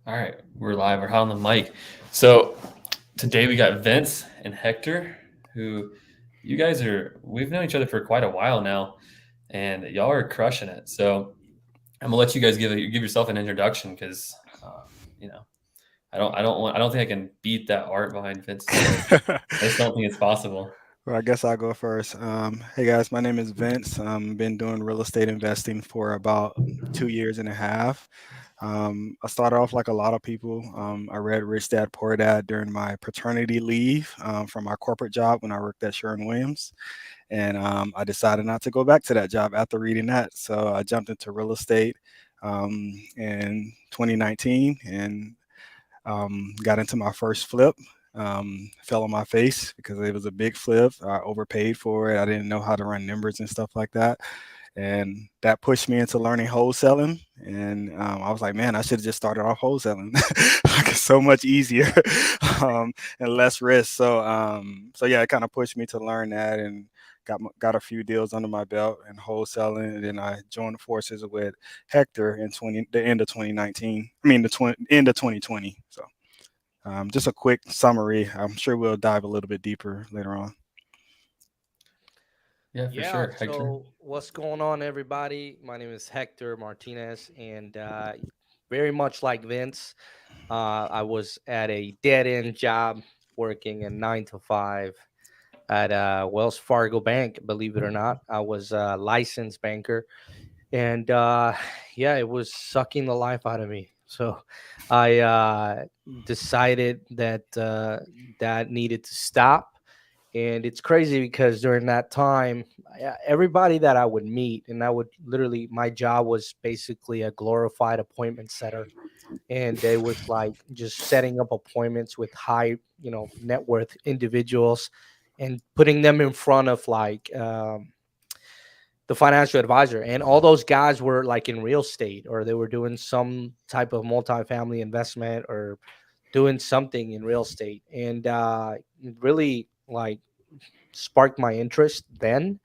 All right, we're live. We're hot on the mic. So today we got Vince and Hector, who you guys we've known each other for quite a while now, and y'all are crushing it. So I'm gonna let you guys give yourself an introduction because, you know, I don't think I can beat that art behind Vince's face. I just don't think it's possible. Well, I guess I'll go first. Hey guys, my name is Vince. Been doing real estate investing for about 2 years and a half. I started off like a lot of people. I read Rich Dad Poor Dad during my paternity leave from my corporate job when I worked at Sherwin-Williams, and I decided not to go back to that job after reading that. So I jumped into real estate in 2019 and got into my first flip. Fell on my face because it was a big flip. I overpaid for it. I didn't know how to run numbers and stuff like that. And that pushed me into learning wholesaling. And I was like, man, I should have just started off wholesaling. Like it's so much easier and less risk. So yeah, it kind of pushed me to learn that and got a few deals under my belt in wholesaling. And then I joined forces with Hector in the end of 2019. I mean, end of 2020. So just a quick summary. I'm sure we'll dive a little bit deeper later on. Yeah, for Yeah, sure, Hector. so what's going on, everybody? My name is Hector Martinez, and very much like Vince, I was at a dead end job working a 9 to 5 at Wells Fargo Bank. Believe it or not, I was a licensed banker, and yeah, it was sucking the life out of me. So I decided that that needed to stop. And it's crazy because during that time, everybody that I would meet, and I would literally, my job was basically a glorified appointment setter. And they was like just setting up appointments with high, net worth individuals and putting them in front of like the financial advisor. And all those guys were like in real estate, or they were doing some type of multifamily investment, or doing something in real estate. And really like sparked my interest then,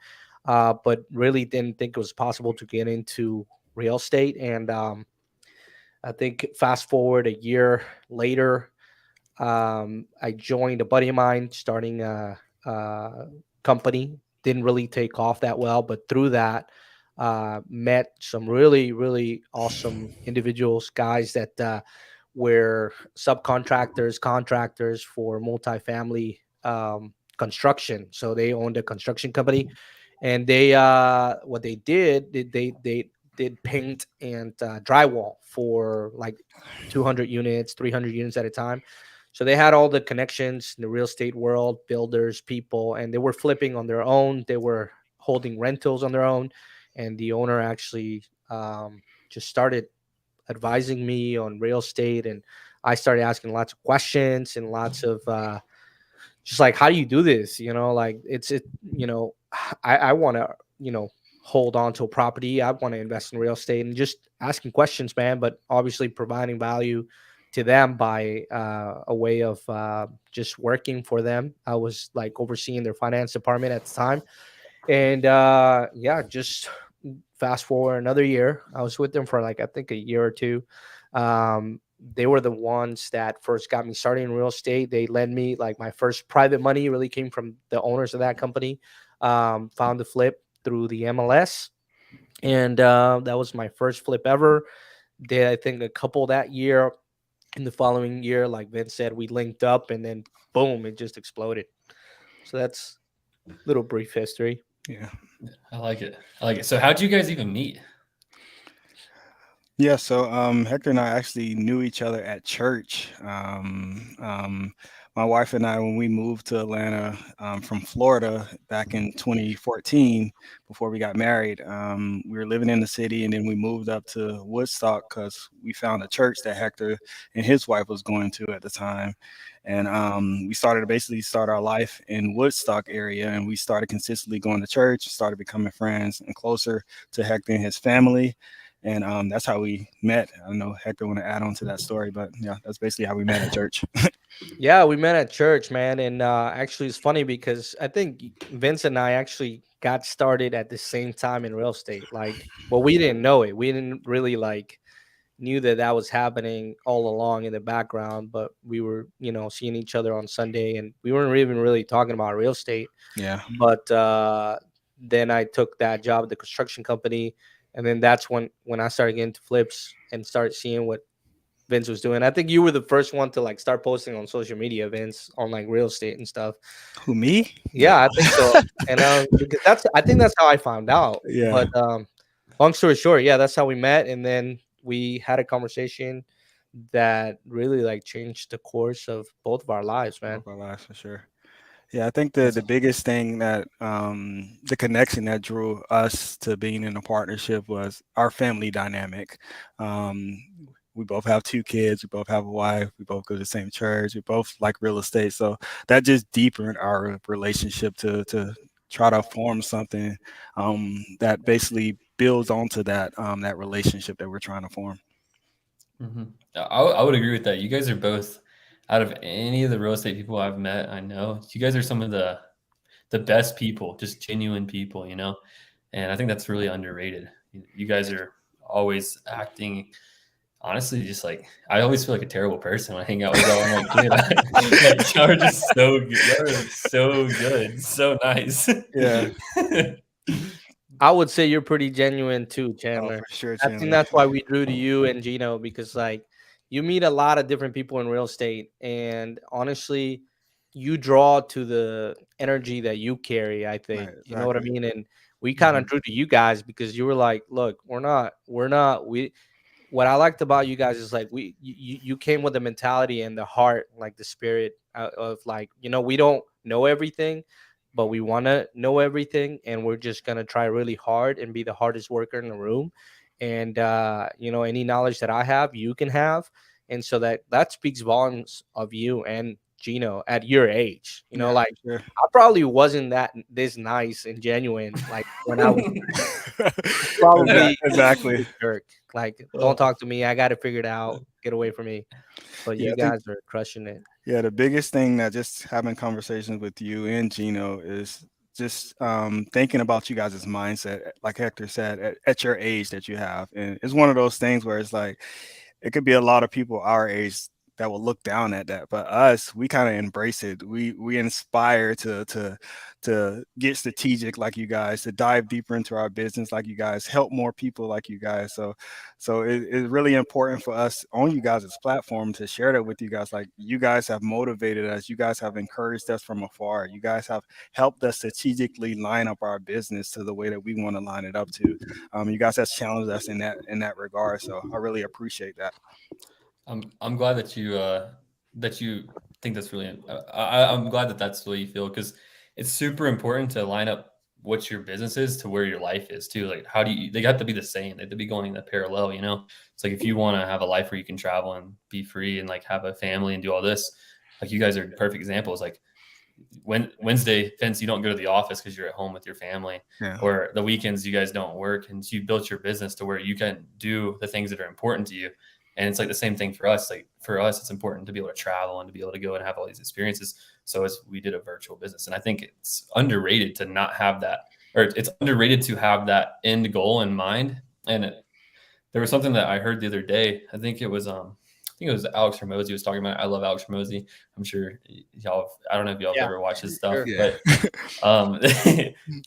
but really didn't think it was possible to get into real estate. And I think fast forward a year later, I joined a buddy of mine starting a company. Didn't really take off that well, but through that, met some really, really awesome individuals, guys that were subcontractors, contractors for multifamily construction. So they owned a construction company, and they what they did, they did paint and drywall for like 200 units, 300 units at a time. So they had all the connections in the real estate world, builders, people, and they were flipping on their own. They were holding rentals on their own, and the owner actually just started advising me on real estate, and I started asking lots of questions and lots of just like, how do you do this? Like I want to, hold on to a property. I want to invest in real estate, and just asking questions, man, but obviously providing value to them by a way of just working for them. I was like overseeing their finance department at the time. And yeah, just fast forward another year. I was with them for like, I think, a year or two. Um, they were the ones that first got me started in real estate. They led me, like, my first private money really came from the owners of that company. Found the flip through the MLS, and that was my first flip ever. Did, I think, a couple that year. In the following year, like Vince said, we linked up, and then boom, it just exploded. So that's little brief history. Yeah. I like it. I like it. So how'd you guys even meet? Yeah, so Hector and I actually knew each other at church. My wife and I, when we moved to Atlanta from Florida back in 2014, before we got married, we were living in the city, and then we moved up to Woodstock because we found a church that Hector and his wife was going to at the time. And we started to basically start our life in Woodstock area, and we started consistently going to church, started becoming friends and closer to Hector and his family, and that's how we met. I don't know, Hector, want to add on to that story, but yeah, that's basically how we met at church. Yeah, we met at church, man. And actually, it's funny because I think Vince and I actually got started at the same time in real estate. Like, well, we didn't know it. We didn't really like knew that that was happening all along in the background, but we were, seeing each other on Sunday, and we weren't even really talking about real estate. Yeah. But then I took that job at the construction company, and then that's when I started getting to flips and started seeing what Vince was doing. I think you were the first one to like start posting on social media, Vince, on like real estate and stuff. Who, me? Yeah, I think so. And because I think that's how I found out. Yeah. But long story short, yeah, that's how we met, and then we had a conversation that really like changed the course of both of our lives, man. Both our lives, for sure. Yeah, I think the biggest thing that the connection that drew us to being in a partnership was our family dynamic. Um, we both have 2 kids. We both have a wife. We both go to the same church. We both like real estate. So that just deepened our relationship to try to form something that basically builds onto that relationship that we're trying to form. Mm-hmm. I would agree with that. You guys are both, out of any of the real estate people I've met, I know you guys are some of the best people, just genuine people, and I think that's really underrated. You guys are always acting, honestly, just like, I always feel like a terrible person when I hang out with y'all. I'm like, dude, like, y'all are just so good. Y'all are so good, so nice. Yeah. I would say you're pretty genuine too, Oh, Chandler. for sure, I think Chandler. that's why we drew to you and Gino, because like you meet a lot of different people in real estate, and honestly, you draw to the energy that you carry. I think Right, you know what I exactly. mean, and we kind of Mhm. drew to you guys because you were like, look, we. What I liked about you guys is like you came with the mentality and the heart, like the spirit of like, we don't know everything, but we want to know everything, and we're just going to try really hard and be the hardest worker in the room. And any knowledge that I have you can have, and so that speaks volumes of you and Gino at your age. Yeah, Like for sure. I probably wasn't that this nice and genuine like when I was Exac probably exactly. a jerk. Like, don't Oh, talk to me, I got it figured out, get away from me. But Yeah, you I think guys are crushing it. yeah, the biggest thing that just having conversations with you and Gino is just thinking about you guys' mindset, like Hector said, at your age that you have. And it's one of those things where it's like it could be a lot of people our age that will look down at that, but us, we kind of embrace it. We inspire to get strategic like you guys, to dive deeper into our business like you guys, help more people like you guys. So it's really important for us on you guys' platform to share that with you guys. Like, you guys have motivated us, you guys have encouraged us from afar, you guys have helped us strategically line up our business to the way that we want to line it up to. You guys have challenged us in that regard. So I really appreciate that. I'm glad that you think that's really. I'm glad that that's the way you feel, because it's super important to line up what your business is to where your life is too. Like, how do you? They have to be the same. They have to be going in the parallel. It's like, if you want to have a life where you can travel and be free and like have a family and do all this, like, you guys are perfect examples. Like, Wednesday, Vince, you don't go to the office because you're at home with your family, Yeah. or the weekends you guys don't work, and you built your business to where you can do the things that are important to you. And it's like the same thing for us. Like, for us, it's important to be able to travel and to be able to go and have all these experiences. So as we did a virtual business, and I think it's underrated to not have that, or it's underrated to have that end goal in mind. And there was something that I heard the other day. I think it was Alex Hormozy was talking about it. I love Alex Hormozy. I'm sure y'all. I don't know if y'all have Yeah, ever watched his stuff, sure. Yeah. but um,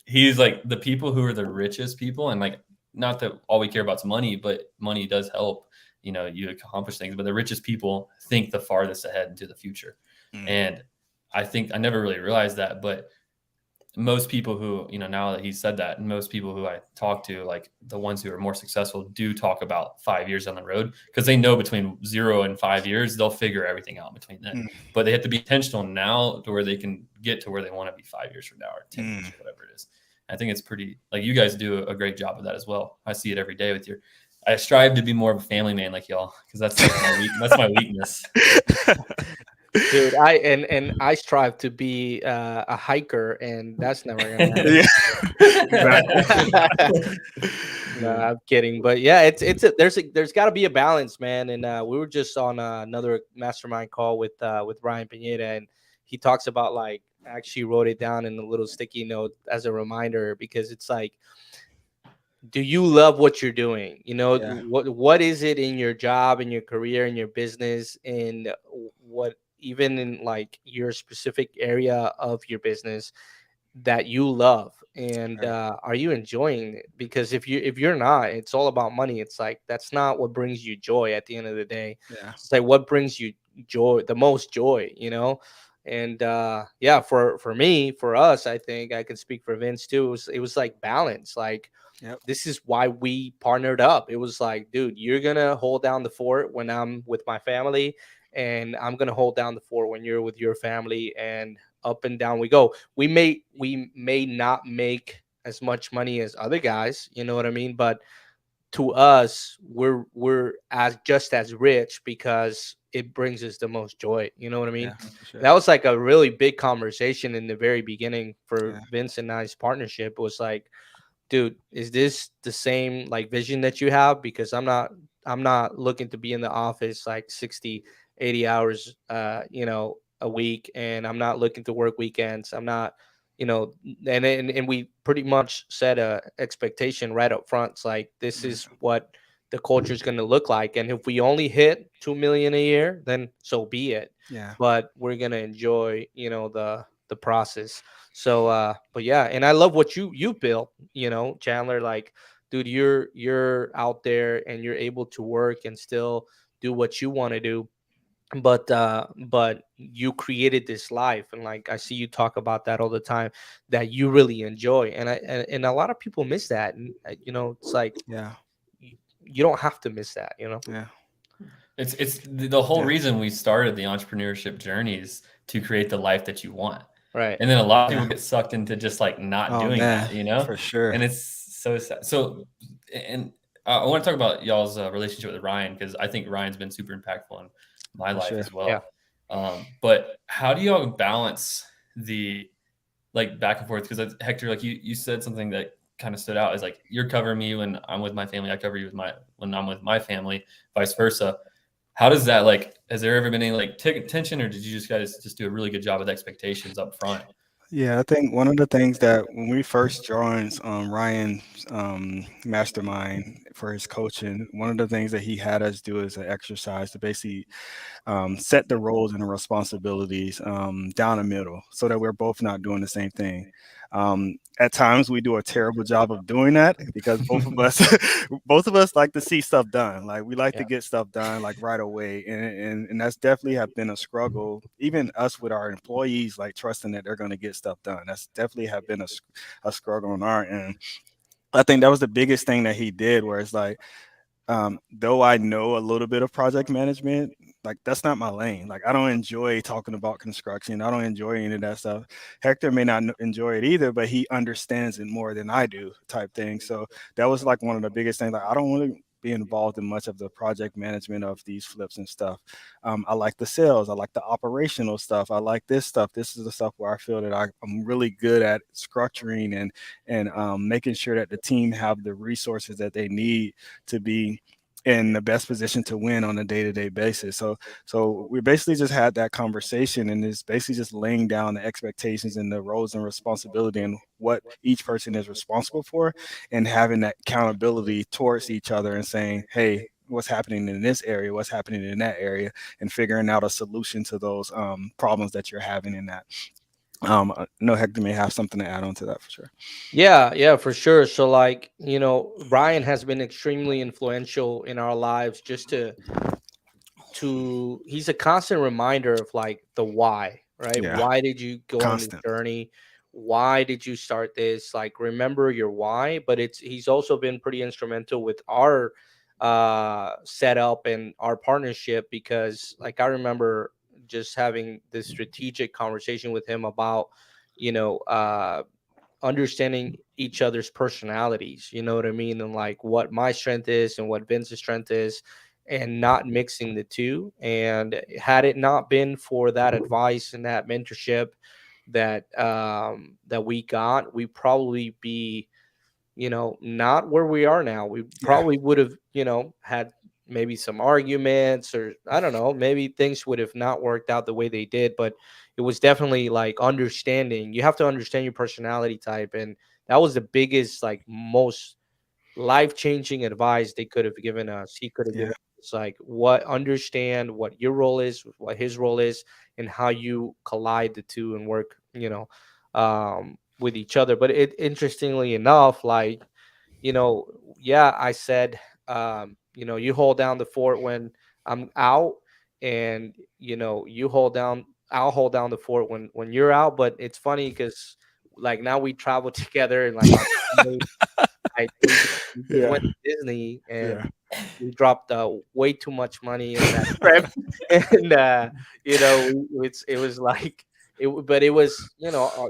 he's like, the people who are the richest people, and like, not that all we care about is money, but money does help. You accomplish things, but the richest people think the farthest ahead into the future. Mm. And I think I never really realized that, but most people who, now that he said that, and most people who I talk to, like the ones who are more successful, do talk about 5 years down the road, because they know between 0 and 5 years, they'll figure everything out between then. Mm. But they have to be intentional now to where they can get to where they want to be 5 years from now, or 10 years, Mm. or whatever it is. I think it's pretty, like, you guys do a great job of that as well. I see it every day with I strive to be more of a family man like y'all, because that's like that's my weakness. Dude, I strive to be a hiker, and that's never gonna happen. Yeah. Exactly. No, Yeah. I'm kidding, but yeah, there's got to be a balance, man. And we were just on another mastermind call with Ryan Pineda, and he talks about, like, I actually wrote it down in a little sticky note as a reminder, because it's like do you love what you're doing? Yeah, What is it in your job, in your career, in your business, and what, even in like your specific area of your business, that you love, and right. are you enjoying it? Because if you're not, it's all about money. It's like that's not what brings you joy at the end of the day. Yeah, It's like what brings you joy, the most joy, and yeah, for me, for us, I think I can speak for Vince too. It was like balance. Like, yep, this is why we partnered up. It was like, dude, you're gonna hold down the fort when I'm with my family, and I'm gonna hold down the fort when you're with your family, and up and down we go. We may not make as much money as other guys, you know what I mean? But to us, we're as just as rich because it brings us the most joy. You know what I mean? yeah, for sure. That was like a really big conversation in the very beginning for Yeah, Vince and I's partnership. It was like, dude, is this the same like vision that you have? Because I'm not looking to be in the office like 60, 80 hours a week, and I'm not looking to work weekends. I'm not, you know, and we pretty much set a expectation right up front. It's like, this yeah, is what the culture is going to look like, and if we only hit 2 million a year, then so be it. yeah, But we're going to enjoy, the process. So but yeah, and I love what you built, Chandler. Like, dude, you're out there and you're able to work and still do what you want to do. But you created this life, and like, I see you talk about that all the time, that you really enjoy. And a lot of people miss that. And it's like, yeah, you don't have to miss that, yeah, It's the whole yeah. reason we started the entrepreneurship journey is to create the life that you want. Right. And then a lot of Yeah. people get sucked into just like not Oh doing man, that, you know? for sure. And it's so sad. So, and I want to talk about y'all's relationship with Ryan because I think Ryan's been super impactful in my For life sure. as Yeah. well. But how do y'all balance the like back and forth? Because Hector, like you said something that kind of stood out is like you're covering me when I'm with my family, I cover you with my when I'm with my family, vice versa. How does that like? Has there ever been any like tension, or did you just guys just do a really good job with expectations up front? Yeah, I think one of the things that when we first joined Ryan's mastermind for his coaching, one of the things that he had us do is an exercise to basically set the roles and the responsibilities down the middle so that we're both not doing the same thing. At times we do a terrible job of doing that because both of us both of us like to see stuff done. Like we like to Yeah. get stuff done like right away. And that's definitely have been a struggle. Even us with our employees, like trusting that they're going to get stuff done. That's definitely have been a struggle on our end. I think that was the biggest thing that he did, where it's like, though I know a little bit of project management, like that's not my lane. Like I don't enjoy talking about construction. I don't enjoy any of that stuff. Hector may not enjoy it either, but he understands it more than I do, type thing. So that was like one of the biggest things. Like I don't want to be involved in much of the project management of these flips and stuff. I like the sales. I like the operational stuff. I like this stuff. This is the stuff where I feel that I'm really good at structuring and making sure that the team have the resources that they need to be in the best position to win on a day-to-day basis. So we basically just had that conversation, and it's basically just laying down the expectations and the roles and responsibility and what each person is responsible for, and having that accountability towards each other and saying, hey, what's happening in this area, what's happening in that area, and figuring out a solution to those problems that you're having in that. I know Hector may have something to add on to that for sure. Yeah, yeah, for sure. So like, Ryan has been extremely influential in our lives, just to he's a constant reminder of like the why, right? Yeah, Why did you go on this constant. journey? Why did you start this? Like, remember your why. But he's also been pretty instrumental with our setup and our partnership, because like I remember just having this strategic conversation with him about, you know, understanding each other's personalities, you know what I mean? And like what my strength is and what Vince's strength is, and not mixing the two. And had it not been for that advice and that mentorship that we got, we probably be, not where we are now. We Yeah, probably would have, had maybe some arguments, or I don't know, maybe things would have not worked out the way they did. But it was definitely like understanding. You have to understand your personality type. And that was the biggest, like most life changing advice they could have given us. He could have Yeah. given us like understand what your role is, what his role is, and how you collide the two and work, with each other. But it interestingly enough, like, yeah, I said, you hold down the fort when I'm out, and I'll hold down the fort when you're out. But it's funny because like now we travel together and like our family, like we just Yeah. went to Disney and Yeah. we dropped way too much money on that trip, and it was like but it was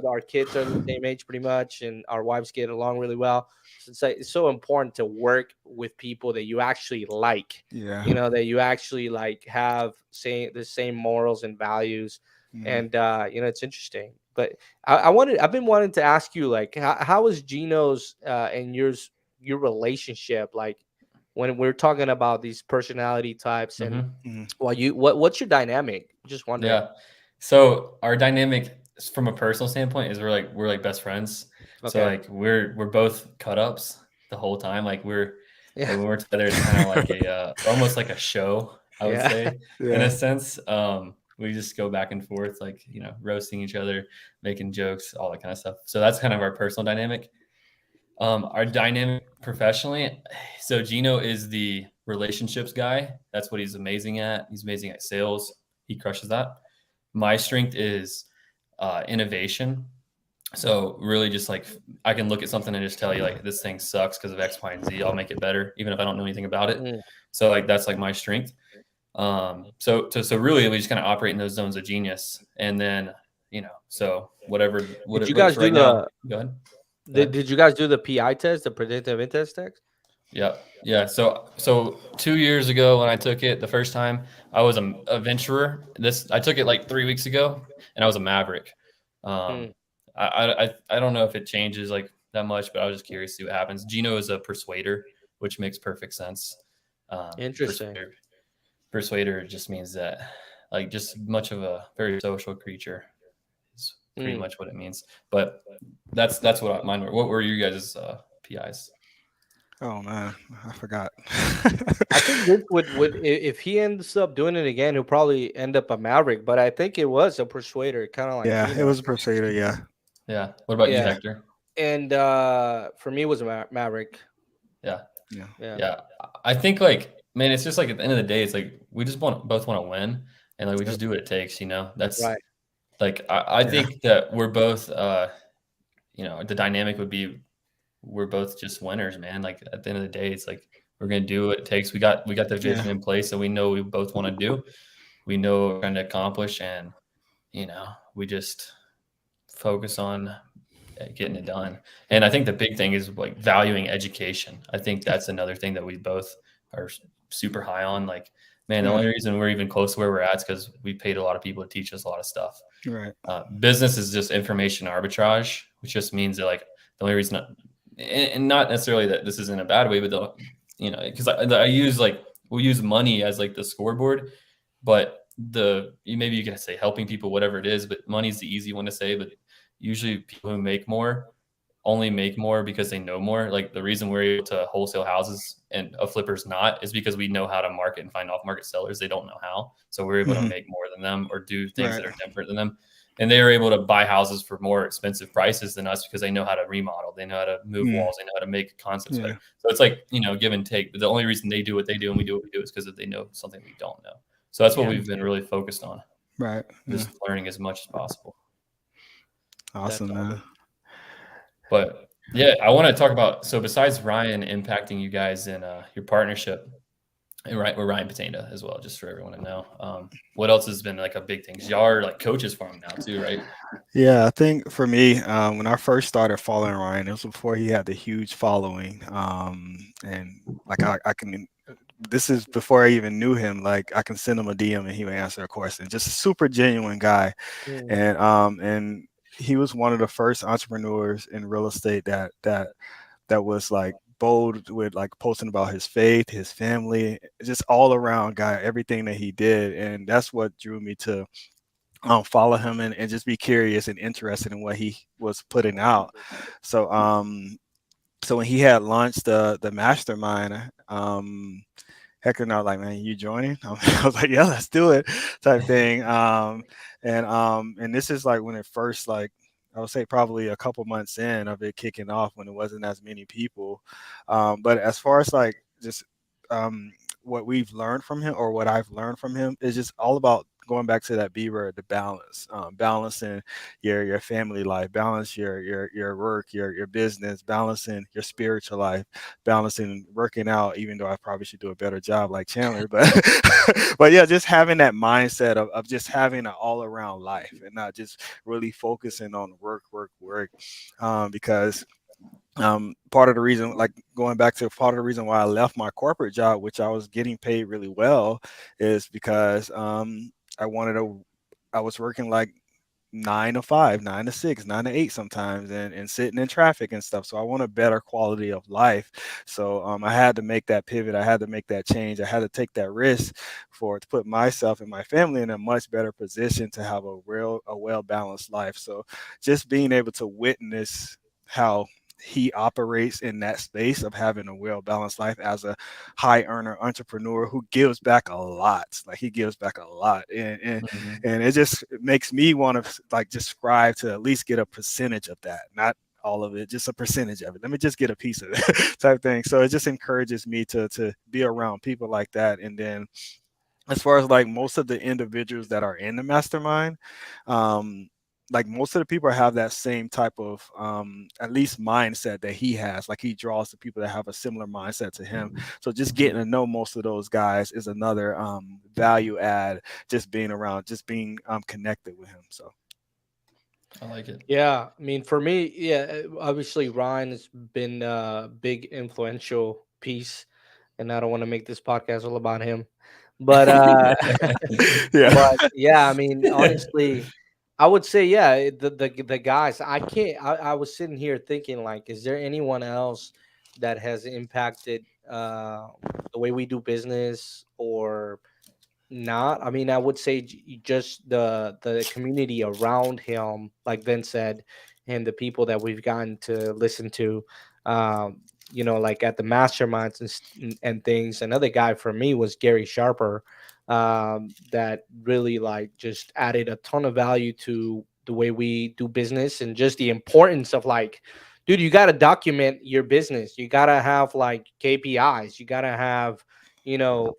our kids are the same age pretty much, and our wives get along really well. So it's like it's so important to work with people that you actually like, Yeah. that you actually like have the same morals and values, Mhm. and it's interesting. But I've been wanting to ask you like how is Gino's and your relationship like when we're talking about these personality types, and Hmm. Mhm. what's your dynamic? Just wondering. Yeah. So our dynamic from a personal standpoint is we're like best friends. So Okay. like we're both cut ups the whole time. Yeah. Like when we're together, it's kind of like a almost like a show, I would Yeah. say, in a Yeah. sense. We just go back and forth, like, roasting each other, making jokes, all that kind of stuff. So that's kind of our personal dynamic. Our dynamic professionally, so Gino is the relationships guy. That's what he's amazing at. He's amazing at sales. He crushes that. My strength is innovation. So really, just like I can look at something and just tell you like this thing sucks because of X, Y, and Z. I'll make it better, even if I don't know anything about it. Mm. So like that's like my strength. So really, we just kind of operate in those zones of genius, and then so whatever Did you what guys for do right the now. Go ahead. Go did, ahead. did you guys do the PI test, the predictive intest test? Yeah. Yeah. So 2 years ago when I took it the first time, I was a venturer. I took it like 3 weeks ago, and I was a Maverick. Um, Mm. I don't know if it changes like that much, but I was just curious to see what happens. Gino is a persuader, which makes perfect sense. Interesting. Persuader just means that, like, just much of a very social creature is pretty Mm. much what it means. But that's what mine were. What were you guys' PIs? Oh man, I forgot. I think this if he ends up doing it again, he'll probably end up a Maverick. But I think it was a persuader, kind of like Yeah, it Gino. was a Persuader. Yeah. Yeah. What about you, Yeah, Hector? and for me, it was a Maverick. Yeah. Yeah. Yeah. Yeah. I think, like, man, it's just like at the end of the day, it's like we just both want to win, and like we Yep. just do what it takes. That's Right. like I Yeah. think that we're both the dynamic would be we're both just winners, man. Like at the end of the day, it's like we're gonna do what it takes. We got the Yeah. vision in place, so we know we both want to do. We know what we're trying to accomplish, and we just focus on getting it done. And I think the big thing is like valuing education. I think that's another thing that we both are super high on. Like, man, the only Mhm. reason we're even close to where we're at is because we paid a lot of people to teach us a lot of stuff. Right. Business is just information arbitrage, which just means that, like, the only reason, and not necessarily that this is in a bad way, but because I use, like, we use money as like the scoreboard, but maybe you can say helping people, whatever it is, but money's the easy one to say. But usually people who make more only make more because they know more. Like the reason we're able to wholesale houses and a flipper's not is because we know how to market and find off market sellers. They don't know how. So we're able to Mhm. make more than them or do things Right. that are different than them. And they are able to buy houses for more expensive prices than us because they know how to remodel. They know how to move Mm. walls. They know how to make concepts better. Yeah. So it's like, give and take. But the only reason they do what they do and we do what we do is because they know something we don't know. So that's what Yeah. we've been really focused on, Right. Yeah. just learning as much as possible. That's Awesome, man. awesome. But yeah, I want to talk about, so besides Ryan impacting you guys in your partnership, and right, with Ryan Potanda as well, just for everyone to know. What else has been like a big thing? 'Cause y'all are like coaches for him now too, right? Yeah, I think for me, when I first started following Ryan, it was before he had the huge following. And like I can, this is before I even knew him. Like I can send him a DM and he would answer a question. Just a super genuine guy. Mm. And he was one of the first entrepreneurs in real estate that was like bold with like posting about his faith, his family, just all around guy, everything that he did. And that's what drew me to follow him and just be curious and interested in what he was putting out. So So when he had launched the mastermind, Hector and I were like, man, you joining? I was like, yeah, let's do it, type thing. And this is like when it first, like, I would say probably a couple months in of it kicking off when it wasn't as many people. But as far as like just um, what we've learned from him, or what I've learned from him, is just all about going back to that B word, the balance, balancing your family life, balance your work, your business, balancing your spiritual life, balancing working out, even though I probably should do a better job like Chandler, but but yeah, just having that mindset of just having an all around life and not just really focusing on work, because part of the reason, like going back to part of the reason why I left my corporate job, which I was getting paid really well, is because I wanted to, I was working like 9 to 5, 9 to 6, 9 to 8 sometimes, and sitting in traffic and stuff. So I want a better quality of life. So I had to make that pivot. I had to make that change. I had to take that risk to put myself and my family in a much better position to have a well balanced life. So just being able to witness how he operates in that space of having a well balanced life as a high earner entrepreneur who gives back a lot. Like he gives back a lot, Mhm. and it just makes me want to like just strive to at least get a percentage of that, not all of it, just a percentage of it. Let me just get a piece of it, type thing. So it just encourages me to be around people like that. And then as far as like most of the individuals that are in the mastermind, like most of the people have that same type of at least mindset that he has. Like he draws the people that have a similar mindset to him. So just getting to know most of those guys is another value add, just being around, just being connected with him. So I like it. Yeah, I mean, for me, yeah, obviously Ryan has been a big influential piece, and I don't want to make this podcast all about him, but yeah. but yeah, I mean, honestly, I would say yeah, the guys. I can't. I was sitting here thinking like, is there anyone else that has impacted the way we do business or not? I mean, I would say just the community around him, like Vince said, and the people that we've gotten to listen to, like at the masterminds and things. Another guy for me was Gary Sharper, that really like just added a ton of value to the way we do business and just the importance of like, dude, you got to document your business. You got to have like KPIs. You got to have, you know,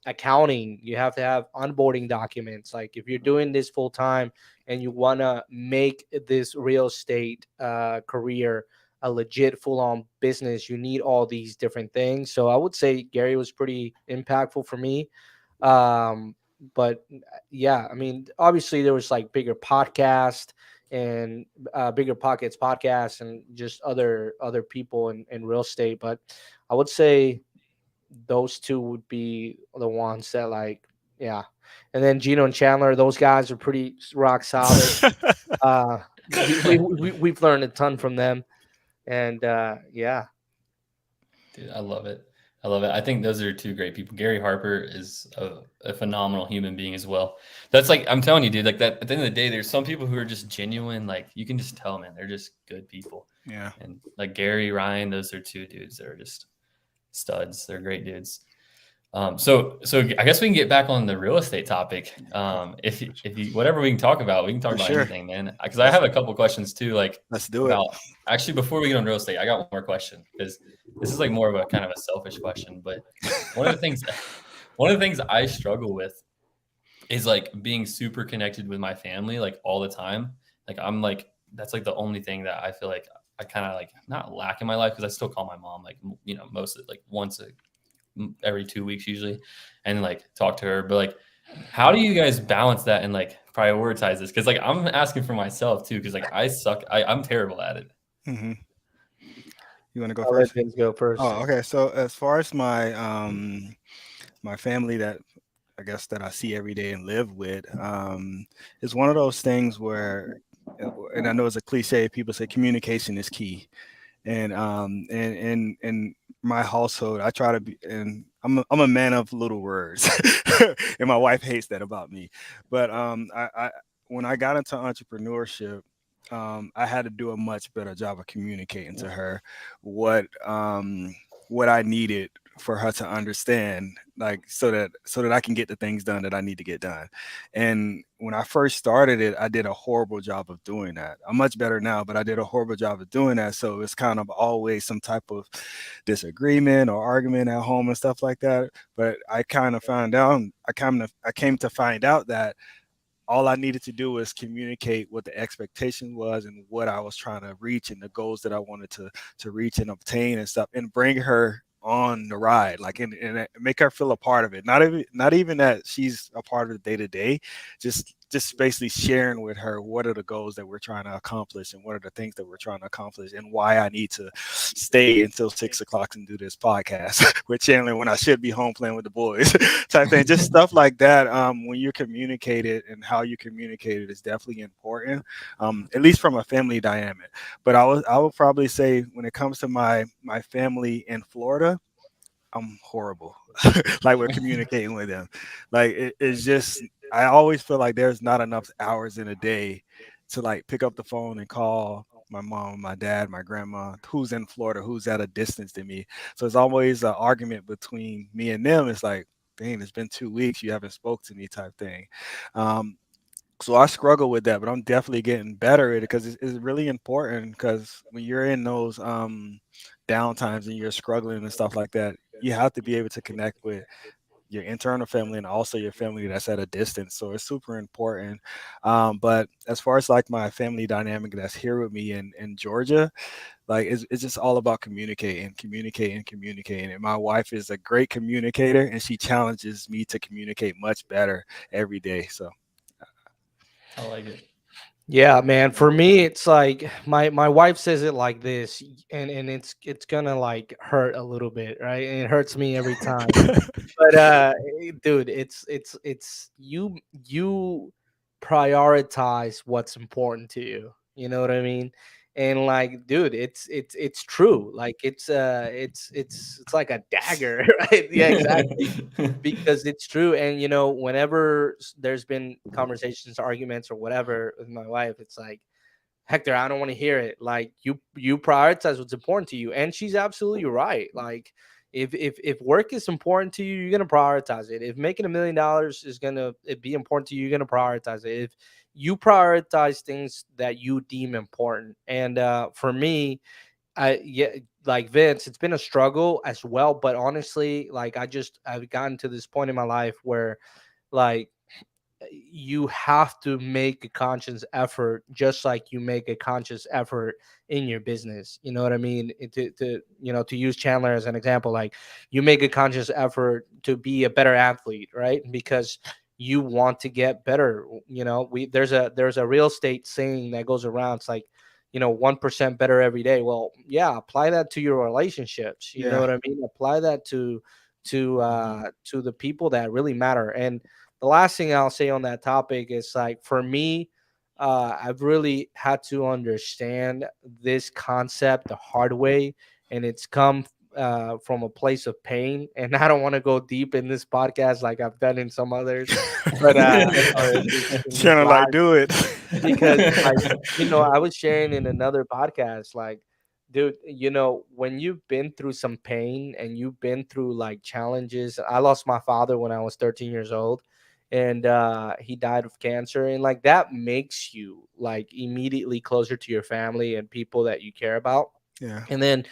accounting. You have to have onboarding documents. Like if you're doing this full time and you want to make this real estate career a legit full on business, you need all these different things. So I would say Gary was pretty impactful for me. um but yeah, I mean, obviously there was like bigger podcast and bigger pockets podcast and just other people in real estate, but I would say those two would be the ones that like, yeah. And then Gino and Chandler, those guys are pretty rock solid. uh we've learned a ton from them, and yeah. Dude, I love it. I love it. I think those are two great people. Gary Harper is a phenomenal human being as well. That's like, I'm telling you, dude, like that at the end of the day, there's some people who are just genuine. Like you can just tell, man, they're just good people. Yeah. And like Gary, Ryan, those are two dudes that are just studs. They're great dudes. So I guess we can get back on the real estate topic. If you whatever we can talk about, we can talk For about sure. anything, man. Because I have a couple questions too, like Let's do it. about actually before we get on real estate, I got one more question because this is like more of a kind of a selfish question. But one of the things, one of the things I struggle with is like being super connected with my family like all the time. Like I'm like that's like the only thing that I feel like I kind of like not lack in my life because I still call my mom like most of like once every 2 weeks usually, and like talk to her. But like, how do you guys balance that and like prioritize this? Because like I'm asking for myself too, because like I suck. I'm terrible at it. Hmm. You want to go I'll let first? Vince go first. Oh, okay. So as far as my family that I guess that I see every day and live with, it's one of those things where, and I know it's a cliche. People say communication is key, and in my household, I try to be, and I'm a man of little words, and my wife hates that about me. But I when I got into entrepreneurship, I had to do a much better job of communicating to her what what I needed for her to understand, like so that I can get the things done that I need to get done. And when I first started it, I did a horrible job of doing that. I'm much better now, but I did a horrible job of doing that. So it's kind of always some type of disagreement or argument at home and stuff like that. But I kind of found out, I came to find out that all I needed to do was communicate what the expectation was and what I was trying to reach and the goals that I wanted to reach and obtain and stuff, and bring her on the ride, like, and make her feel a part of it. Not even that she's a part of the day to day, just basically sharing with her what are the goals that we're trying to accomplish and what are the things that we're trying to accomplish and why I need to stay until 6 o'clock and do this podcast with Chandler when I should be home playing with the boys type thing. Just stuff like that. When you communicate it and how you communicate it is definitely important, at least from a family dynamic. But I would probably say when it comes to my family in Florida, I'm horrible. Like we're communicating with them. Like it's just I always feel like there's not enough hours in a day to like pick up the phone and call my mom, my dad, my grandma, who's in Florida, who's at a distance to me. So it's always an argument between me and them. It's like, dang, it's been 2 weeks, you haven't spoke to me type thing. Um, so I struggle with that, but I'm definitely getting better at it because it's really important. Because when you're in those downtimes and you're struggling and stuff like that, you have to be able to connect with your internal family and also your family that's at a distance. So it's super important. But as far as like my family dynamic that's here with me in Georgia, like it's just all about communicating. And my wife is a great communicator, and she challenges me to communicate much better every day. So I like it. Yeah, man. For me, it's like my wife says it like this, and it's gonna like hurt a little bit, right? And it hurts me every time. But dude, it's you prioritize what's important to you. You know what I mean? And like, dude, it's true. Like it's like a dagger, right? Yeah, exactly, because it's true. And whenever there's been conversations, arguments, or whatever with my wife, it's like, Hector, I don't want to hear it. Like, you prioritize what's important to you, and she's absolutely right. Like, if work is important to you, you're gonna prioritize it. If making $1 million is gonna be important to you, you're gonna prioritize it. If you prioritize things that you deem important, and for me, yeah, like Vince, it's been a struggle as well. But honestly, like I've gotten to this point in my life where, like, you have to make a conscious effort, just like you make a conscious effort in your business. You know what I mean? To use Chandler as an example, like, you make a conscious effort to be a better athlete, right? Because you want to get better. We there's a real estate saying that goes around. It's like, 1% better every day. Well, yeah, apply that to your relationships. You know yeah. what I mean? Apply that Mhm. to the people that really matter. And the last thing I'll say on that topic is, like, for me, I've really had to understand this concept the hard way, and it's come from a place of pain. And I don't want to go deep in this podcast like I've done in some others, but or in this Trying to like live, do it. because, like, I was sharing in another podcast, like, dude, when you've been through some pain and you've been through like challenges. I lost my father when I was 13 years old, and he died of cancer, and like that makes you like immediately closer to your family and people that you care about. Yeah. And then,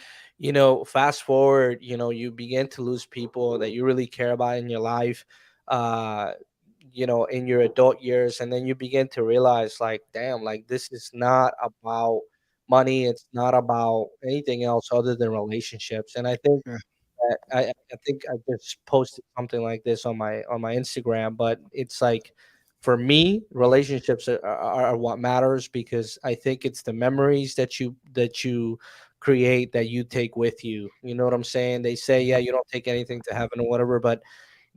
fast forward, you begin to lose people that you really care about in your life, uh, in your adult years. And then you begin to realize, like, damn, like, this is not about money. It's not about anything else other than relationships. And I think Yeah. I think I just posted something like this on my Instagram, but it's like, for me, relationships are what matters, because I think it's the memories that you create that you take with you. You know what I'm saying? They say, yeah, Mhm. you don't take anything to heaven or whatever, but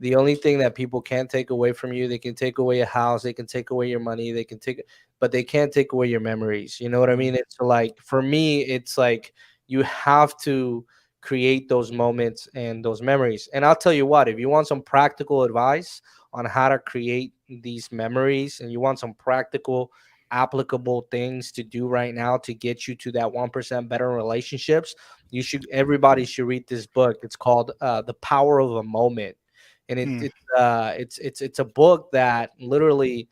the only thing that people can't take away from you, they can take away a house, they can take away your money, but they can't take away your memories. You know what I Mhm. mean? It's like, for me, it's like, you have to create those moments and those memories. And I'll tell you what, if you want some practical advice on how to create these memories, and you want some practical applicable things to do right now to get you to that 1% better relationships, everybody should read this book. It's called The Power of a Moment. And Mm, it's a book that literally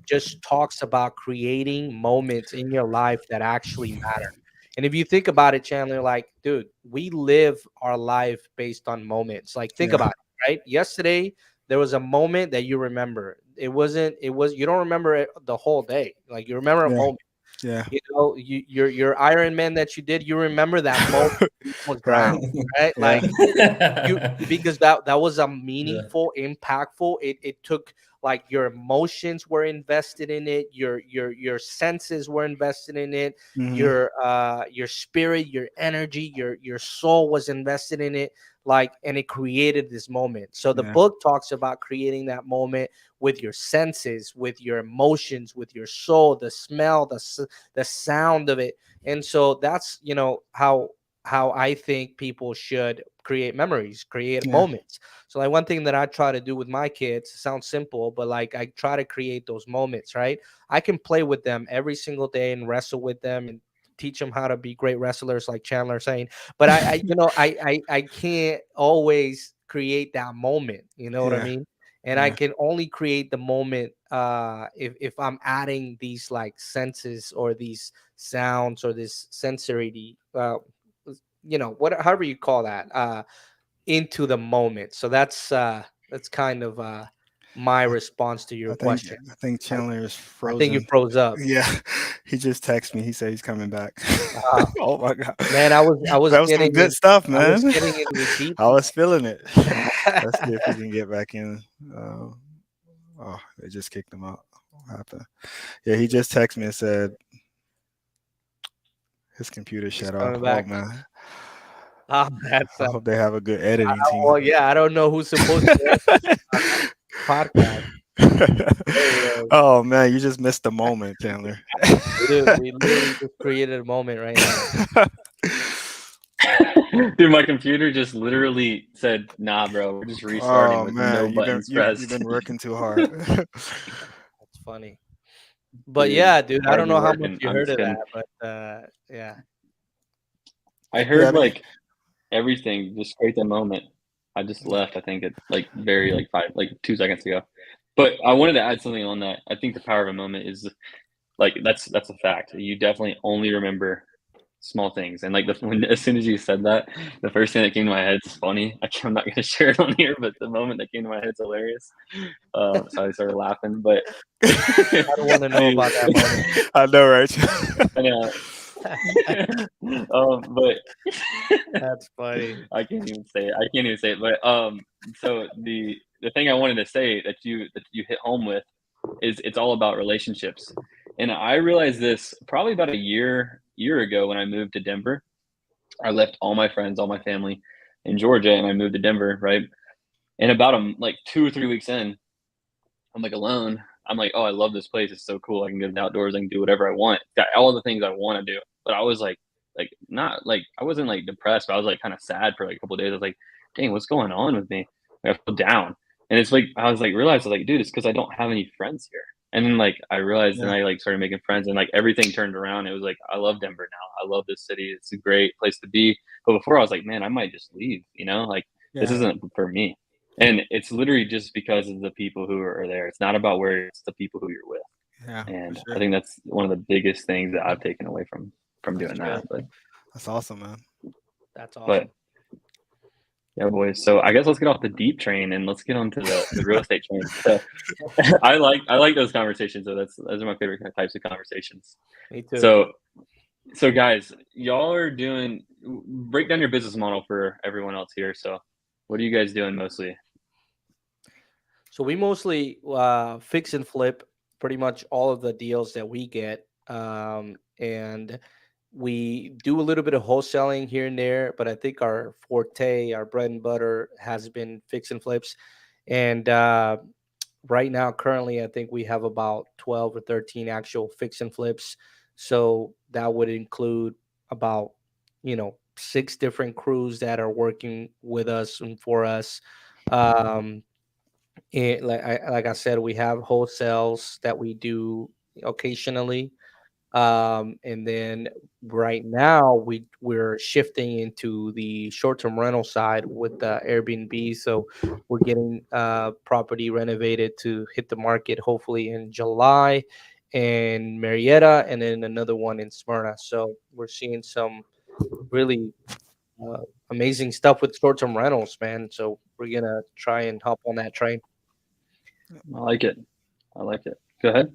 just talks about creating moments in your life that actually matter. And if you think about it, Chandler, like, dude, we live our life based on moments. Like, think yeah. about it, right? Yesterday, there was a moment that you remember. You don't remember it the whole day. Like, you remember a Yeah. moment. Yeah. You know, your Iron Man that you did, you remember that moment when you was Right. drowned, right? Yeah. Like, you because that was a Yeah. meaningful, impactful. It took, like, your emotions were invested in it, your senses were invested in it, Hmm. your spirit, your energy, your soul was invested in it, like, and it created this moment. So the Yeah. book talks about creating that moment with your senses, with your emotions, with your soul, the smell, the sound of it. And so that's, how I think people should create memories, create Yeah. moments. So, like, one thing that I try to do with my kids sounds simple, but like, I try to create those moments, right? I can play with them every single day and wrestle with them and teach them how to be great wrestlers, like Chandler saying. But I can't always create that moment. You know what I Yeah. mean? And I Yeah. can only create the moment if I'm adding these, like, senses or these sounds or this sensory however you call that, into the moment. So that's kind of my I, response to your I think question. I think I, Chandler is I think you frozen. froze up. Yeah. He just texted me. He said he's coming back. uh, Oh my God. Man, I was That was some getting good in stuff, I was man. getting into deep. I was feeling it. Let's see if he can get back in. Uh, oh, they just kicked him out. What happened? Yeah, he just texted me and said his computer He's shut off. coming Oh back. man. That's I hope they have a good editing team. well, yeah, I don't know who's supposed to edit this podcast. Anyway, Oh man, you just missed the moment, Chandler. we literally just created a moment right now. Dude, my computer just literally said, "Nah, bro, we're just restarting Oh with no man, buttons you've pressed." been working too hard. That's funny. But Dude, yeah, dude, I don't hardly know how much working. you I'm heard just of kidding. that, but yeah. I Yeah, I heard mean, like everything. Just create the moment. I just yeah, left. I think it like very like 2 seconds ago. But I wanted to add something on that. I think the power of a moment is like that's a fact. You definitely only remember small things. And like as soon as you said that, the first thing that came to my head is funny. I'm not gonna share it on here, but the moment that came to my head is hilarious. So I started laughing. But I don't want to know the about that moment. I know, right? I know. But That's funny. I can't even say it. I can't even say it. But so the thing I wanted to say that you hit home with is it's all about relationships. And I realized this probably about a year ago when I moved to Denver. I left all my friends, all my family in Georgia, and I moved to Denver, right? And about like 2 or 3 weeks in, I'm like alone. I'm like, oh, I love this place. It's so cool. I can go outdoors. I can do whatever I want. Got all the things I want to do. But I was like not like I wasn't like depressed, but I was like kind of sad for like a couple of days. I was like, dang, what's going on with me? Like, I feel down. And it's like I was like realized I was like, dude, it's because I don't have any friends here. And then like I realized, and Yeah, I like started making friends, and like everything turned around. It was like I love Denver now. I love this city. It's a great place to be. But before I was like, man, I might just leave. Like this yeah, isn't for me. And it's literally just because of the people who are there. It's not about where, it's the people who you're with. yeah, for And I sure. think that's one of the biggest things that I've taken away from That's doing true. that. But That's awesome, man. That's but awesome. yeah, boys. So I guess let's get off the deep train and let's get onto the real estate train. So I like those conversations. So those are my favorite types of conversations. Me too. So guys, y'all are doing, break down your business model for everyone else here. So what are you guys doing mostly? So we mostly fix and flip pretty much all of the deals that we get. And we do a little bit of wholesaling here and there, but I think our forte, our bread and butter, has been fix and flips. And right now, currently, I think we have about 12 or 13 actual fix and flips. So that would include about, 6 different crews that are working with us and for us. Um, like I said, we have wholesales that we do occasionally. And then right now we're shifting into the short-term rental side with the Airbnb. So we're getting property renovated to hit the market hopefully in July, and Marietta, and then another one in Smyrna. So we're seeing some really uh, amazing stuff with short-term rentals, man. So we're gonna try and hop on that train. I like it. I like it. Go ahead,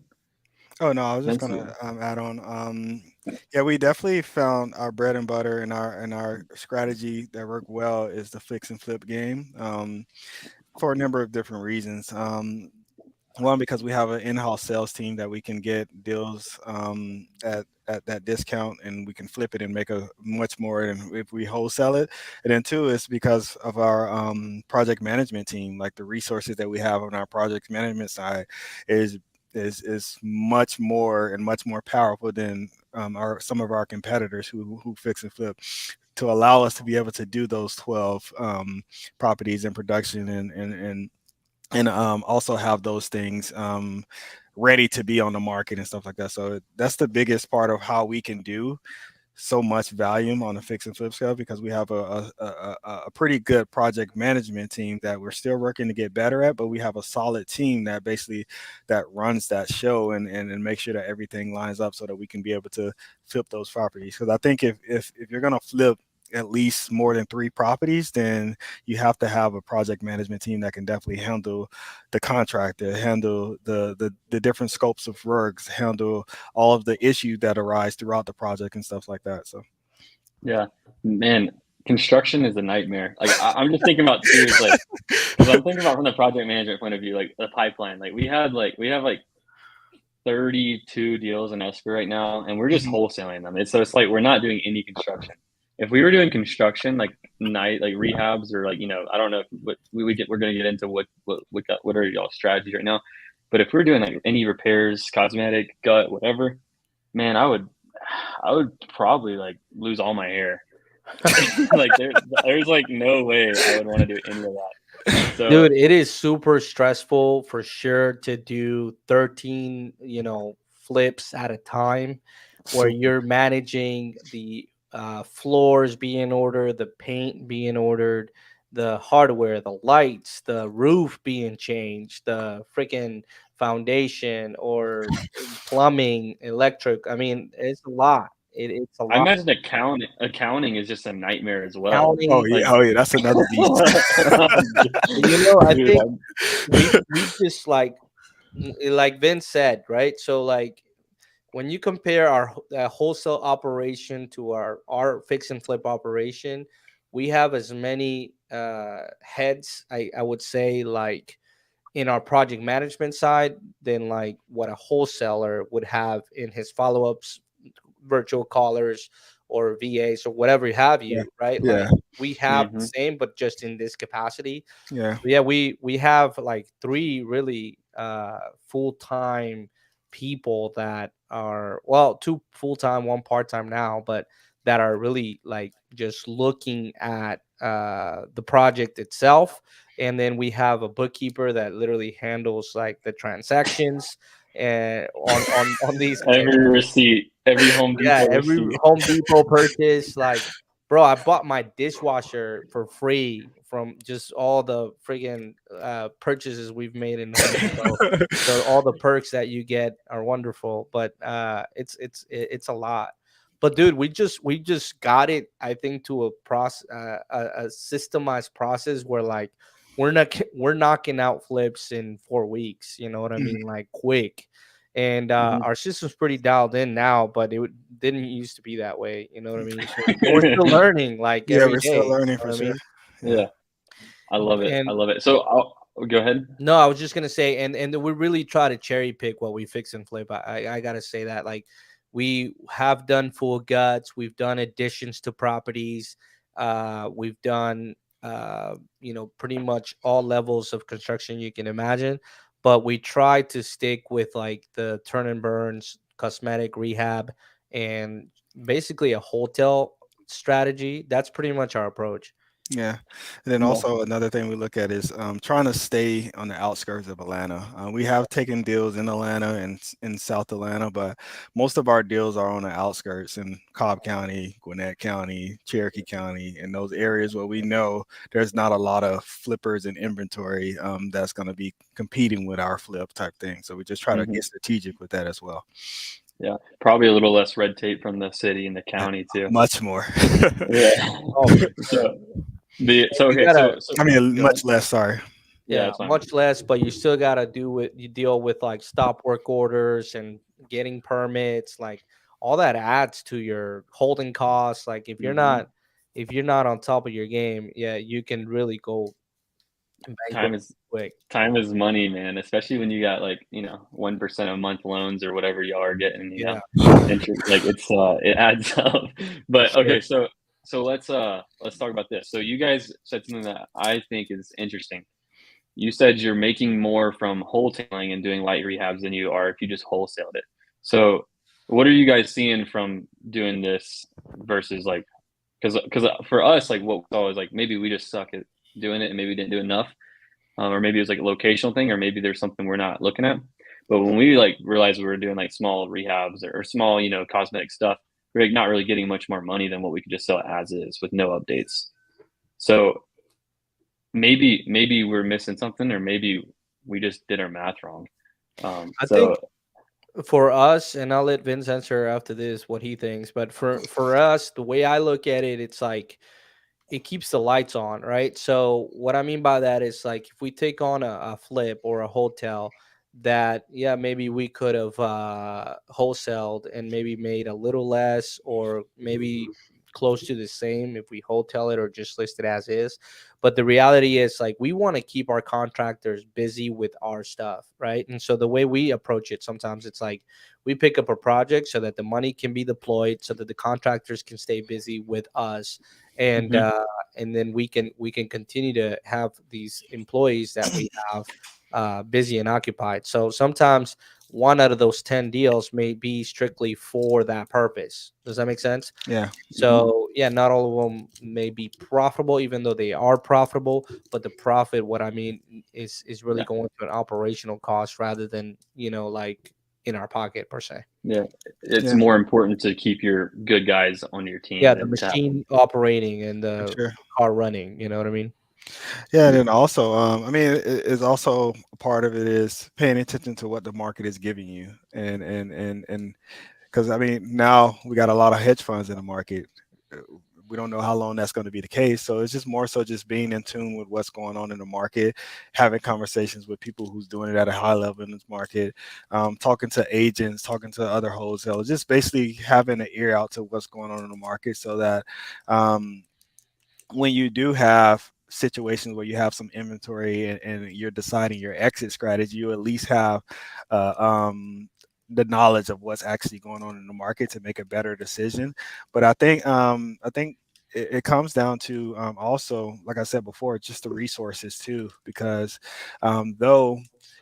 Oh no, I was just Vince. gonna add on. Yeah, we definitely found our bread and butter and our strategy that worked well is the fix and flip game. For a number of different reasons. One, because we have an in-house sales team that we can get deals at that discount, and we can flip it and make a much more than if we wholesale it. And then two is because of our project management team, like the resources that we have on our project management side is is much more and much more powerful than our some of our competitors who fix and flip, to allow us to be able to do those 12 properties in production and also have those things ready to be on the market and stuff like that. So that's the biggest part of how we can do so much volume on the fix and flip scale, because we have a pretty good project management team that we're still working to get better at, but we have a solid team that basically that runs that show and make sure that everything lines up so that we can be able to flip those properties. Because I think if you're going to flip at least more than 3 properties, then you have to have a project management team that can definitely handle the contractor, handle the different scopes of works, handle all of the issues that arise throughout the project and stuff like that. So Yeah, man, construction is a nightmare. Like I'm just thinking about too is like because I'm thinking about from the project management point of view, like the pipeline. Like we have like 32 deals in escrow right now, and we're just mhm. wholesaling them. It's like we're not doing any construction. If we were doing construction like like rehabs or like I don't know what we're gonna get into what are y'all strategies right now, but if we're doing like any repairs, cosmetic, gut, whatever, man, I would probably like lose all my hair. Like there's like no way I would want to do any of that. So Dude, it is super stressful for sure to do 13, flips at a time, where Super. you're managing the floors being ordered, the paint being ordered, the hardware, the lights, the roof being changed, the freaking foundation or plumbing, electric. I mean, it's a lot. It's a I lot. imagine accounting is just a nightmare as well. Oh Counting, yeah, Like, oh yeah, that's another beast. I dude, think we just like Vince said, right? So like when you compare our wholesale operation to our fix and flip operation, we have as many heads, I would say, like in our project management side than like what a wholesaler would have in his follow-ups, virtual callers or VAs or whatever have Yeah, you, right? Like yeah, we have the hmm same, but just in this capacity. yeah. So yeah, we have like three really full-time people that are, well, two full-time, one part-time now, but that are really like just looking at the project itself. And then we have a bookkeeper that literally handles like the transactions and on these. every receipt, every Home Yeah, Depot every receipt. Home Depot purchase, like, bro, I bought my dishwasher for free from just all the friggin' purchases we've made in Home Depot. So all the perks that you get are wonderful, but it's a lot. But dude, we just got it, I think, to a process, a systemized process where like we're knocking out flips in 4 weeks. You know what I Mhm. mean? Like quick. And Mhm. our system's pretty dialed in now, but didn't used to be that way. You know what I mean? So we're still learning like Yeah, every we're still day. learning You know for what I sure. mean? Yeah. Yeah, I love it. I And love it. So go ahead. no, I was just gonna say, and we really try to cherry pick what we fix and flip. I gotta say that, like, we have done full guts, we've done additions to properties, we've done pretty much all levels of construction you can imagine, but we try to stick with like the turn and burns, cosmetic rehab, and basically a hotel strategy. That's pretty much our approach. Yeah. And then Yeah. also another thing we look at is trying to stay on the outskirts of Atlanta. We have taken deals in Atlanta and in South Atlanta, but most of our deals are on the outskirts in Cobb County, Gwinnett County, Cherokee County, and those areas where we know there's not a lot of flippers and inventory that's going to be competing with our flip type thing. So we just try to Mhm. get strategic with that as well. Yeah, probably a little less red tape from the city and the county too. Much more. Yeah. Oh, for sure. So You okay, gotta, so I mean, go ahead. much less. Sorry. Yeah, yeah, that's fine. much less, but you still gotta you deal with like stop work orders and getting permits, like all that adds to your holding costs. Like Mhm. if you're not on top of your game, yeah, you can really go Time bankrupt is quick. time is money, man. Especially when you got like 1% a month loans or whatever y'all are getting. Yeah, Interest like it adds up. for But sure. okay, so let's talk about this. So you guys said something that I think is interesting. You said you're making more from wholesaling and doing light rehabs than you are if you just wholesaled it. So what are you guys seeing from doing this versus like because for us like what we saw is like maybe we just suck at doing it and maybe we didn't do enough, or maybe it was like a locational thing, or maybe there's something we're not looking at. But when we like realized we were doing like small rehabs or small cosmetic stuff, we're like not really getting much more money than what we could just sell as is with no updates. So maybe we're missing something, or maybe we just did our math wrong. I So think for us, and I'll let Vince answer after this what he thinks, but for us, the way I look at it, it's like it keeps the lights on, right? So what I mean by that is like if we take on a flip or a hotel that, yeah, maybe we could have wholesaled and maybe made a little less or maybe close to the same if we hotel it or just list it as is. But the reality is like we want to keep our contractors busy with our stuff, right? And so the way we approach it sometimes it's like we pick up a project so that the money can be deployed so that the contractors can stay busy with us, and mhm, uh and then we can continue to have these employees that we have busy and occupied. So sometimes one out of those 10 deals may be strictly for that purpose. Does that make sense? Yeah. mhm, So yeah, not all of them may be profitable, even though they are profitable. But the profit, what I mean, is really yeah, going to an operational cost rather than like in our pocket per se. yeah. It's Yeah. more important to keep your good guys on your Yeah, team the than to have them. machine operating and For the sure. car running. You know what I mean? Yeah, and then also, I mean, it's also part of it is paying attention to what the market is giving you, and because I mean, now we got a lot of hedge funds in the market. Uh, We don't know how long that's going to be the case, so it's just more so just being in tune with what's going on in the market, having conversations with people who's doing it at a high level in this market, talking to agents, talking to other wholesalers, just basically having an ear out to what's going on in the market, so that. When you do have situations where you have some inventory and you're deciding your exit strategy, you at least have uh, um, the knowledge of what's actually going on in the market to make a better decision. But I think it comes down to also, like I said before, just the resources too, because though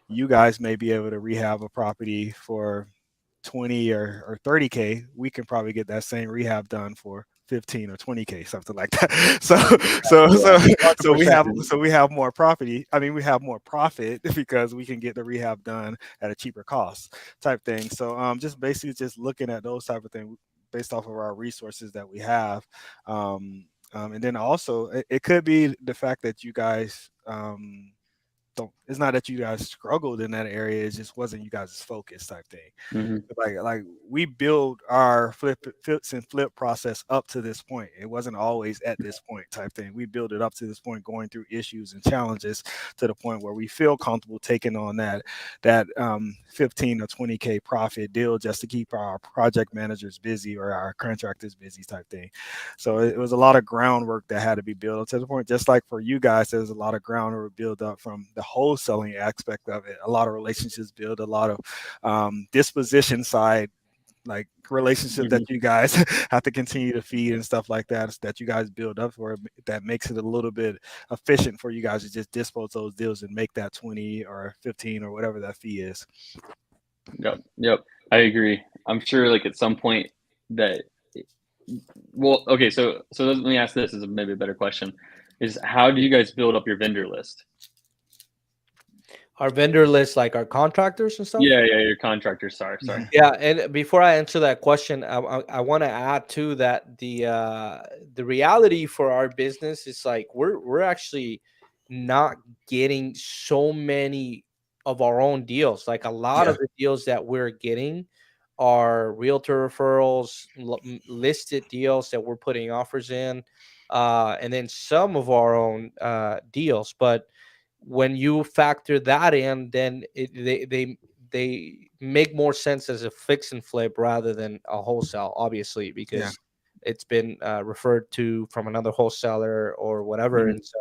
you guys may be able to rehab a property for 20 or 30K, we can probably get that same rehab done for 15 or 20K, something like that. So so Yeah. so so we 100%. have so we have more property. I mean, we have more profit because we can get the rehab done at a cheaper cost type thing. So just basically just looking at those type of things based off of our resources that we have. And then also it could be the fact that you guys don't, it's not that you guys struggled in that area, it just wasn't you guys' focus type thing. Mhm. Like we build our flips and flip process up to this point. It wasn't always at this point type thing. We build it up to this point, going through issues and challenges to the point where we feel comfortable taking on that 15 or 20K profit deal just to keep our project managers busy or our contractors busy type thing. So it was a lot of groundwork that had to be built up to the point. Just like for you guys, there's a lot of groundwork built up from the wholesaling aspect of it. A lot of relationships build, a lot of disposition side, like relationship that Mhm. you guys have to continue to feed and stuff like that you guys build up for, that makes it a little bit efficient for you guys to just dispose those deals and make that 20 or 15 or whatever that fee is. Yep. Yep. I agree. I'm sure like at some point that well, okay, so let me ask this as maybe a better question. is how do you guys build up your vendor list? Our vendor list, like our contractors and stuff. Yeah, your contractors. Sorry. Yeah, and before I answer that question, I want to add too that the reality for our business is like we're actually not getting so many of our own deals. Like a lot Yeah. of the deals that we're getting are realtor referrals, listed deals that we're putting offers in, and then some of our own deals. But when you factor that in, then they make more sense as a fix and flip rather than a wholesale, obviously, Yeah. because it's been referred to from another wholesaler or whatever. Mhm. And so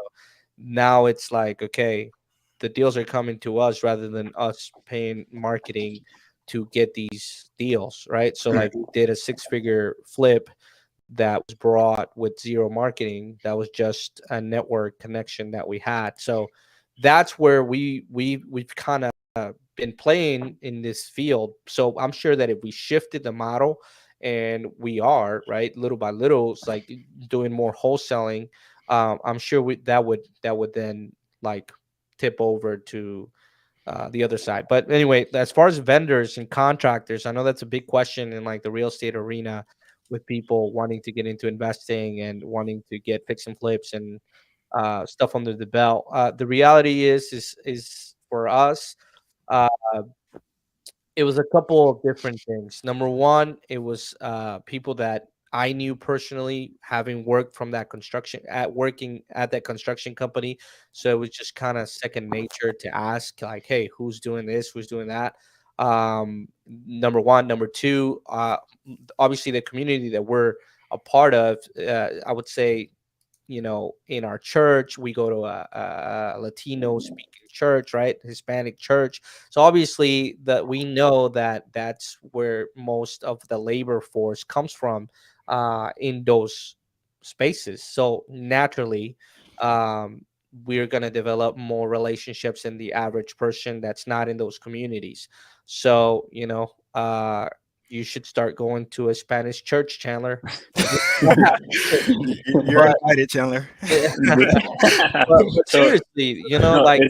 now it's like, okay, the deals are coming to us rather than us paying marketing to get these deals, right? So like we did a 6-figure flip that was brought with zero marketing. That was just a network connection that we had. So that's where we've kind of been playing in this field. So I'm sure that if we shifted the model, and we are right little by little, it's like doing more wholesaling. I'm sure that would then like tip over to the other side. But anyway, as far as vendors and contractors, I know that's a big question in like the real estate arena, with people wanting to get into investing and wanting to get fix and flips and stuff under the belt. The reality is for us, uh, it was a couple of different things. Number one, it was people that I knew personally, having worked from that working at that construction company. So it was just kind of second nature to ask, like, hey, who's doing this? Who's doing that? Number one. Number two, obviously the community that we're a part of, I would say, in our church, we go to a Latino speaking church, right? Hispanic church. So obviously that we know that that's where most of the labor force comes from in those spaces. So naturally, um, we're going to develop more relationships than the average person that's not in those communities. So, you should start going to a Spanish church, Chandler. You're But invited, Chandler. yeah. But So seriously, no, like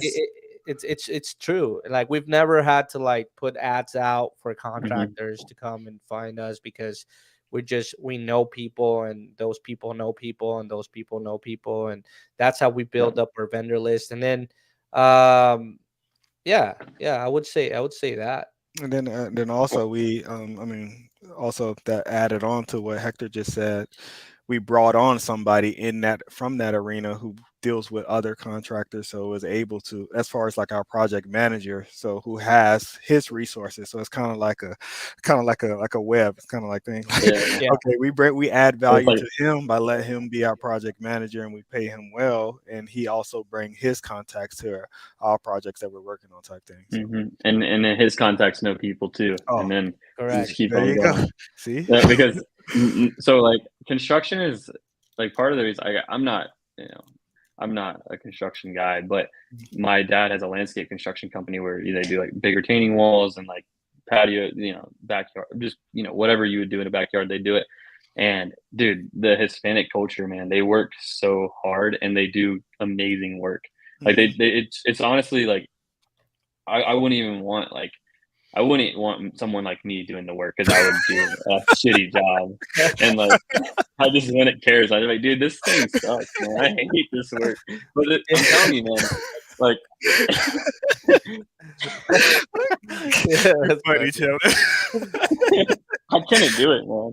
it's it's true. Like we've never had to like put ads out for mhm, contractors to come and find us, because we know people, and those people know people, and those people know people, and that's how we build up our vendor list. And then, yeah, I would say that. And then also I mean, also that added on to what Hector just said, we brought on somebody in that from that arena who deals with other contractors, so was able to, as far as like our project manager, so who has his resources. So it's kind of like a web. It's kind of like things like, yeah. Yeah, okay, we add So it's value like to him by letting him be our project manager, and we pay him well, and he also bring his contacts to our projects that we're working on, type thing. So and then his contacts know people too, oh, and then you correct. just keep there on you go. going. See. Because so like construction is like part of the reason I'm not, I'm not a construction guy, but my dad has a landscape construction company where they do like big retaining walls and like patio, backyard, just whatever you would do in a backyard, they do it. And dude, the Hispanic culture, man, they work so hard and they do amazing work. Like Mhm. it's honestly like I wouldn't even want like I wouldn't want someone like me doing the work because I would do a shitty job. And like I just wouldn't care. So I'd be like, dude, this thing sucks, man. I hate this work. But I'm telling you, man, like Yeah, You're that's funny, funny. Chandler. I couldn't do it, man.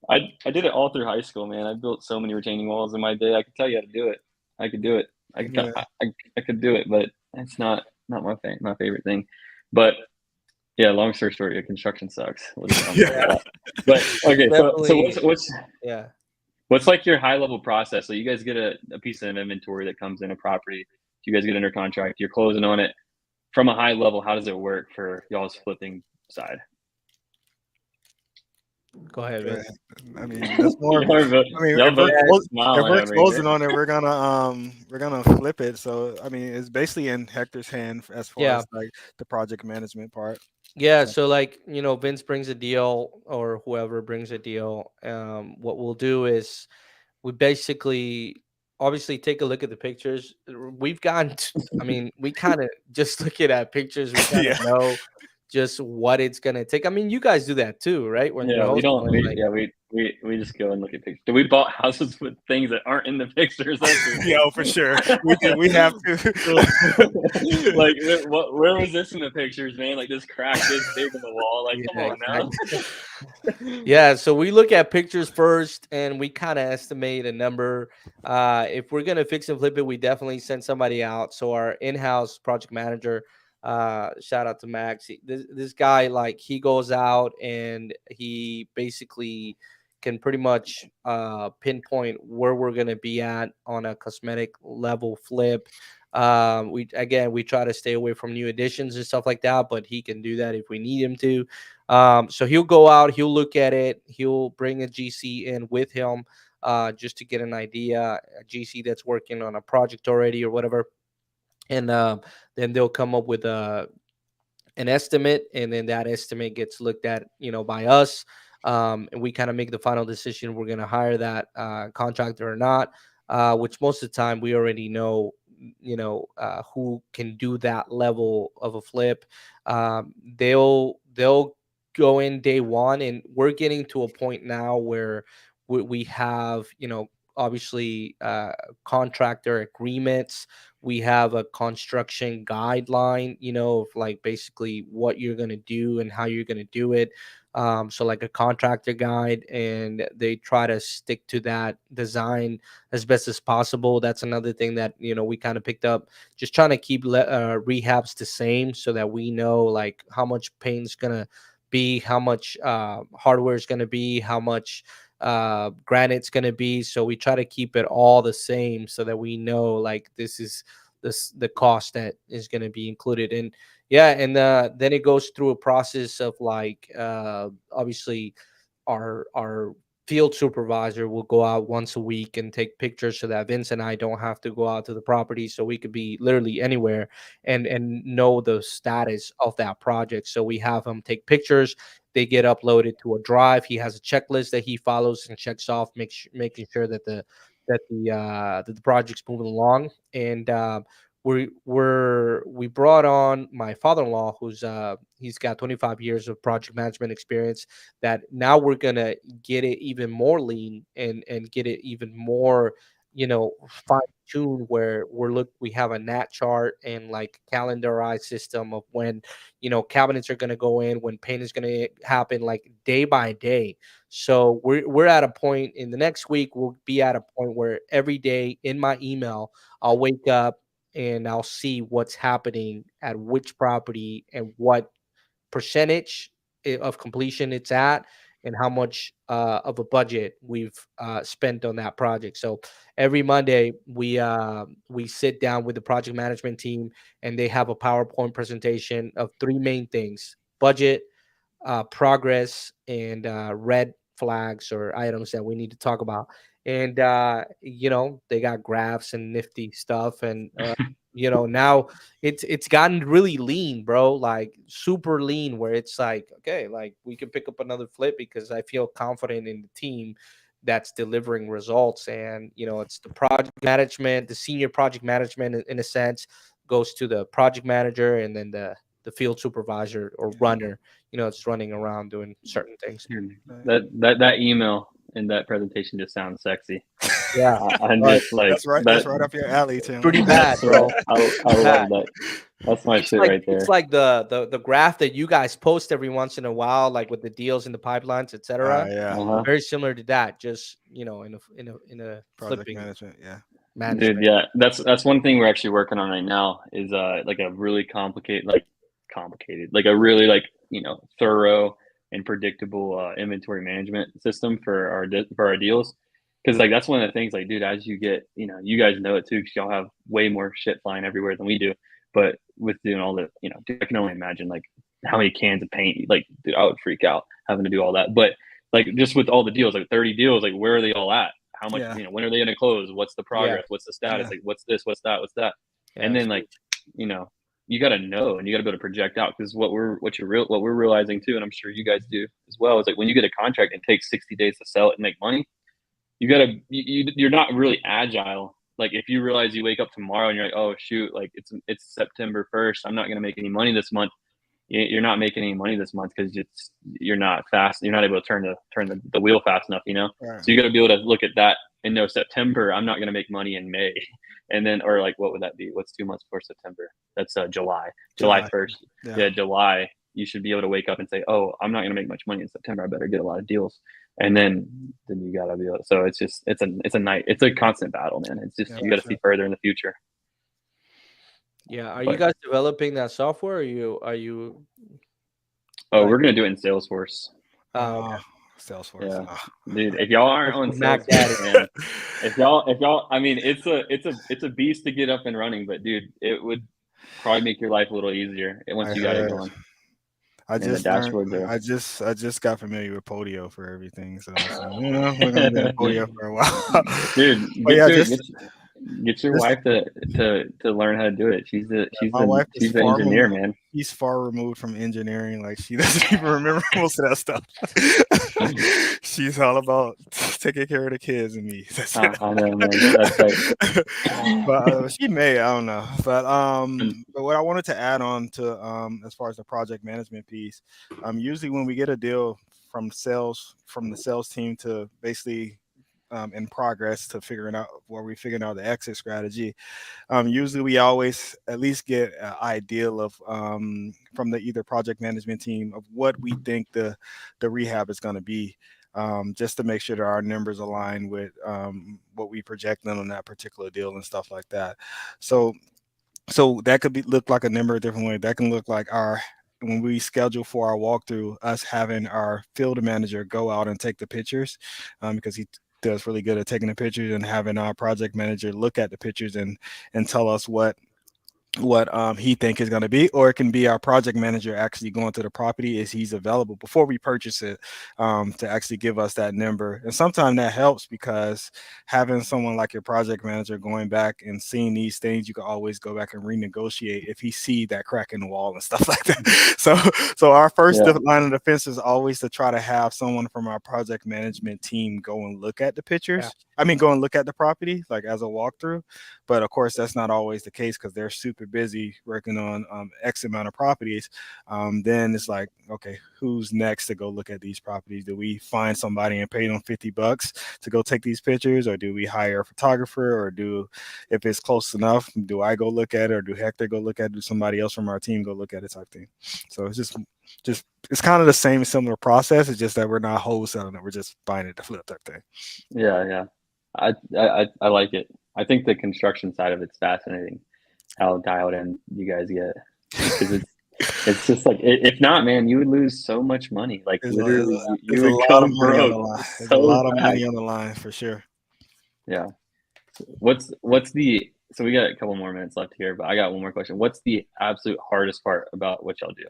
I did it all through high school, man. I built so many retaining walls in my day. I could tell you how to do it. I could do it. I could, Yeah. I could do it, but it's not my favorite thing. But yeah, long story short, your construction sucks. We'll just Yeah. that. But okay, so Definitely. Yeah. what's like your high level process? So you guys get a piece of inventory that comes in a property. You guys get under contract. You're closing on it. From a high level, how does it work for y'all's flipping side? Go ahead, Good. Vince. I mean, that's more. I mean, Y'all both if smiling we're over closing here. on it, we're gonna flip it. So I mean, it's basically in Hector's hand as far Yeah. as like the project management part. Yeah, So so like, Vince brings a deal, or whoever brings a deal. What we'll do is we basically obviously take a look at the pictures. We've gotten, I mean, we kind of just looking at pictures, we kind of Yeah. know just what it's gonna take. I mean, you guys do that too, right? When you're Yeah, we hosting, don't. like, We just go and look at pictures. We bought houses with things that aren't in the pictures. That's for Yeah, sure. for sure. We do. We have to. Like, where was this in the pictures, man? Like this crack this big in the wall. Like, come yeah, on now. exactly. Yeah, so we look at pictures first and we kind of estimate a number. If we're gonna fix and flip it, we definitely send somebody out. So our in-house project manager, shout out to Max. This guy, like, he goes out and he basically can pretty much pinpoint where we're gonna be at on a cosmetic level flip. We try to stay away from new additions and stuff like that, but he can do that if we need him to. So he'll go out, he'll look at it, he'll bring a GC in with him, just to get an idea, a GC that's working on a project already or whatever. And then they'll come up with an estimate, and then that estimate gets looked at, by us. And we kind of make the final decision, we're going to hire that contractor or not, which most of the time we already know, who can do that level of a flip. They'll go in day one, and we're getting to a point now where we have, obviously, contractor agreements. We have a construction guideline, of like basically what you're going to do and how you're going to do it. So like a contractor guide, and they try to stick to that design as best as possible. That's another thing that, we kind of picked up, just trying to keep rehabs the same, so that we know like how much paint's going to be, how much hardware is going to be, how much granite's going to be. So we try to keep it all the same, so that we know like this is the cost that is going to be included. And yeah, and then it goes through a process of like, obviously our field supervisor will go out once a week and take pictures, so that Vince and I don't have to go out to the property, so we could be literally anywhere and know the status of that project. So we have him take pictures, they get uploaded to a drive. He has a checklist that he follows and checks off, making sure that the project's moving along. And we brought on my father-in-law, who's he's got 25 years of project management experience. That now we're gonna get it even more lean, and get it even more, fine tuned, where we have a nat chart and like calendarized system of when, cabinets are gonna go in, when paint is gonna happen, like day by day. So we're at a point in the next week, we'll be at a point where every day in my email, I'll wake up and I'll see what's happening at which property and what percentage of completion it's at, and how much of a budget we've spent on that project. So every Monday we sit down with the project management team, and they have a PowerPoint presentation of three main things: budget, progress, and red flags or items that we need to talk about. And they got graphs and nifty stuff. And now it's gotten really lean, bro, like super lean, where it's like, okay, like we can pick up another flip, because I feel confident in the team that's delivering results. And it's the project management, the senior project management, in a sense, goes to the project manager, and then the field supervisor or runner, it's running around doing certain things. That email and that presentation just sounds sexy. Yeah, I'm right. just like That's right. That's right up your alley, Tim. Pretty bad, bro. I love that. That's my shit right there. It's like the graph that you guys post every once in a while, like with the deals in the pipelines, etc. Yeah. Very similar to that, just in a Project flipping management. Yeah. management. Dude, yeah, that's one thing we're actually working on right now, is like a really complicated, like a really thorough and predictable inventory management system for our deals. Because like that's one of the things, like, dude, as you get, you guys know it too, because y'all have way more shit flying everywhere than we do. But with doing all the, dude, I can only imagine like how many cans of paint, like, dude, I would freak out having to do all that. But like just with all the deals, like 30 deals, like where are they all at? How much, Yeah. when are they going to close? What's the progress? Yeah. What's the status? Yeah. Like, what's this? What's that? What's that? Yeah, And then like, you got to know, and you got to be able to project out, because what we're realizing too, and I'm sure you guys do as well, is like when you get a contract and it takes 60 days to sell it and make money, you're not really agile. like if you realize you wake up tomorrow and you're like, oh shoot, like it's September 1st, I'm not going to make any money this month. You're not making any money this month because you're not fast. You're not able to turn the wheel fast enough, you know? Right. So you got to be able to look at that and know September, I'm not going to make money in May. And then, or like, what would that be? What's 2 months before September? That's July 1st. Yeah. July, you should be able to wake up and say, oh, I'm not going to make much money in September. I better get a lot of deals. And then you got to be able to, so it's just, it's a constant battle, man. It's just, you got to see further in the future. Yeah. Are you guys developing that software? Are you? Oh, we're going to do it in Salesforce. Okay. Salesforce. Yeah. Dude, if y'all aren't on Salesforce, man, if y'all, I mean, it's a beast to get up and running, but dude, it would probably make your life a little easier once you got it going. I just got familiar with Podio for everything, so we're gonna be on Podio for a while. Dude, get your wife to learn how to do it. She's an engineer, man. She's far removed from engineering. Like, she doesn't even remember most of that stuff. She's all about taking care of the kids and me. That's it. I know, man. That's right. But she may, I don't know. But what I wanted to add on to as far as the project management piece, usually when we get a deal from the sales team to basically in progress to figuring out the exit strategy. Usually we always at least get an ideal of from the either project management team of what we think the rehab is going to be, just to make sure that our numbers align with what we project on that particular deal and stuff like that. So that could look like a number of different ways. That can look like when we schedule for our walkthrough, us having our field manager go out and take the pictures, because he does really good at taking the pictures, and having our project manager look at the pictures and tell us what he think is going to be, or it can be our project manager actually going to the property as he's available before we purchase it, to actually give us that number. And sometimes that helps, because having someone like your project manager going back and seeing these things, you can always go back and renegotiate if he see that crack in the wall and stuff like that. So our first line of defense is always to try to have someone from our project management team go and look at the pictures. Go and look at the property, like as a walkthrough. But of course, that's not always the case, because they're super busy working on X amount of properties. Then it's like, okay, who's next to go look at these properties? Do we find somebody and pay them $50 to go take these pictures, or do we hire a photographer, or if it's close enough, do I go look at it, or do Hector go look at it, do somebody else from our team go look at it, type thing. So it's just it's kind of the same similar process. It's just that we're not wholesaling it, we're just buying it to flip, type thing. Yeah. I like it. I think the construction side of it's fascinating, how dialed in you guys get, because it's just like, if not, man, you would lose so much money. Like, literally, you would come broke. There's a lot of money on the line, for sure. Yeah. So we got a couple more minutes left here, but I got one more question. What's the absolute hardest part about what y'all do?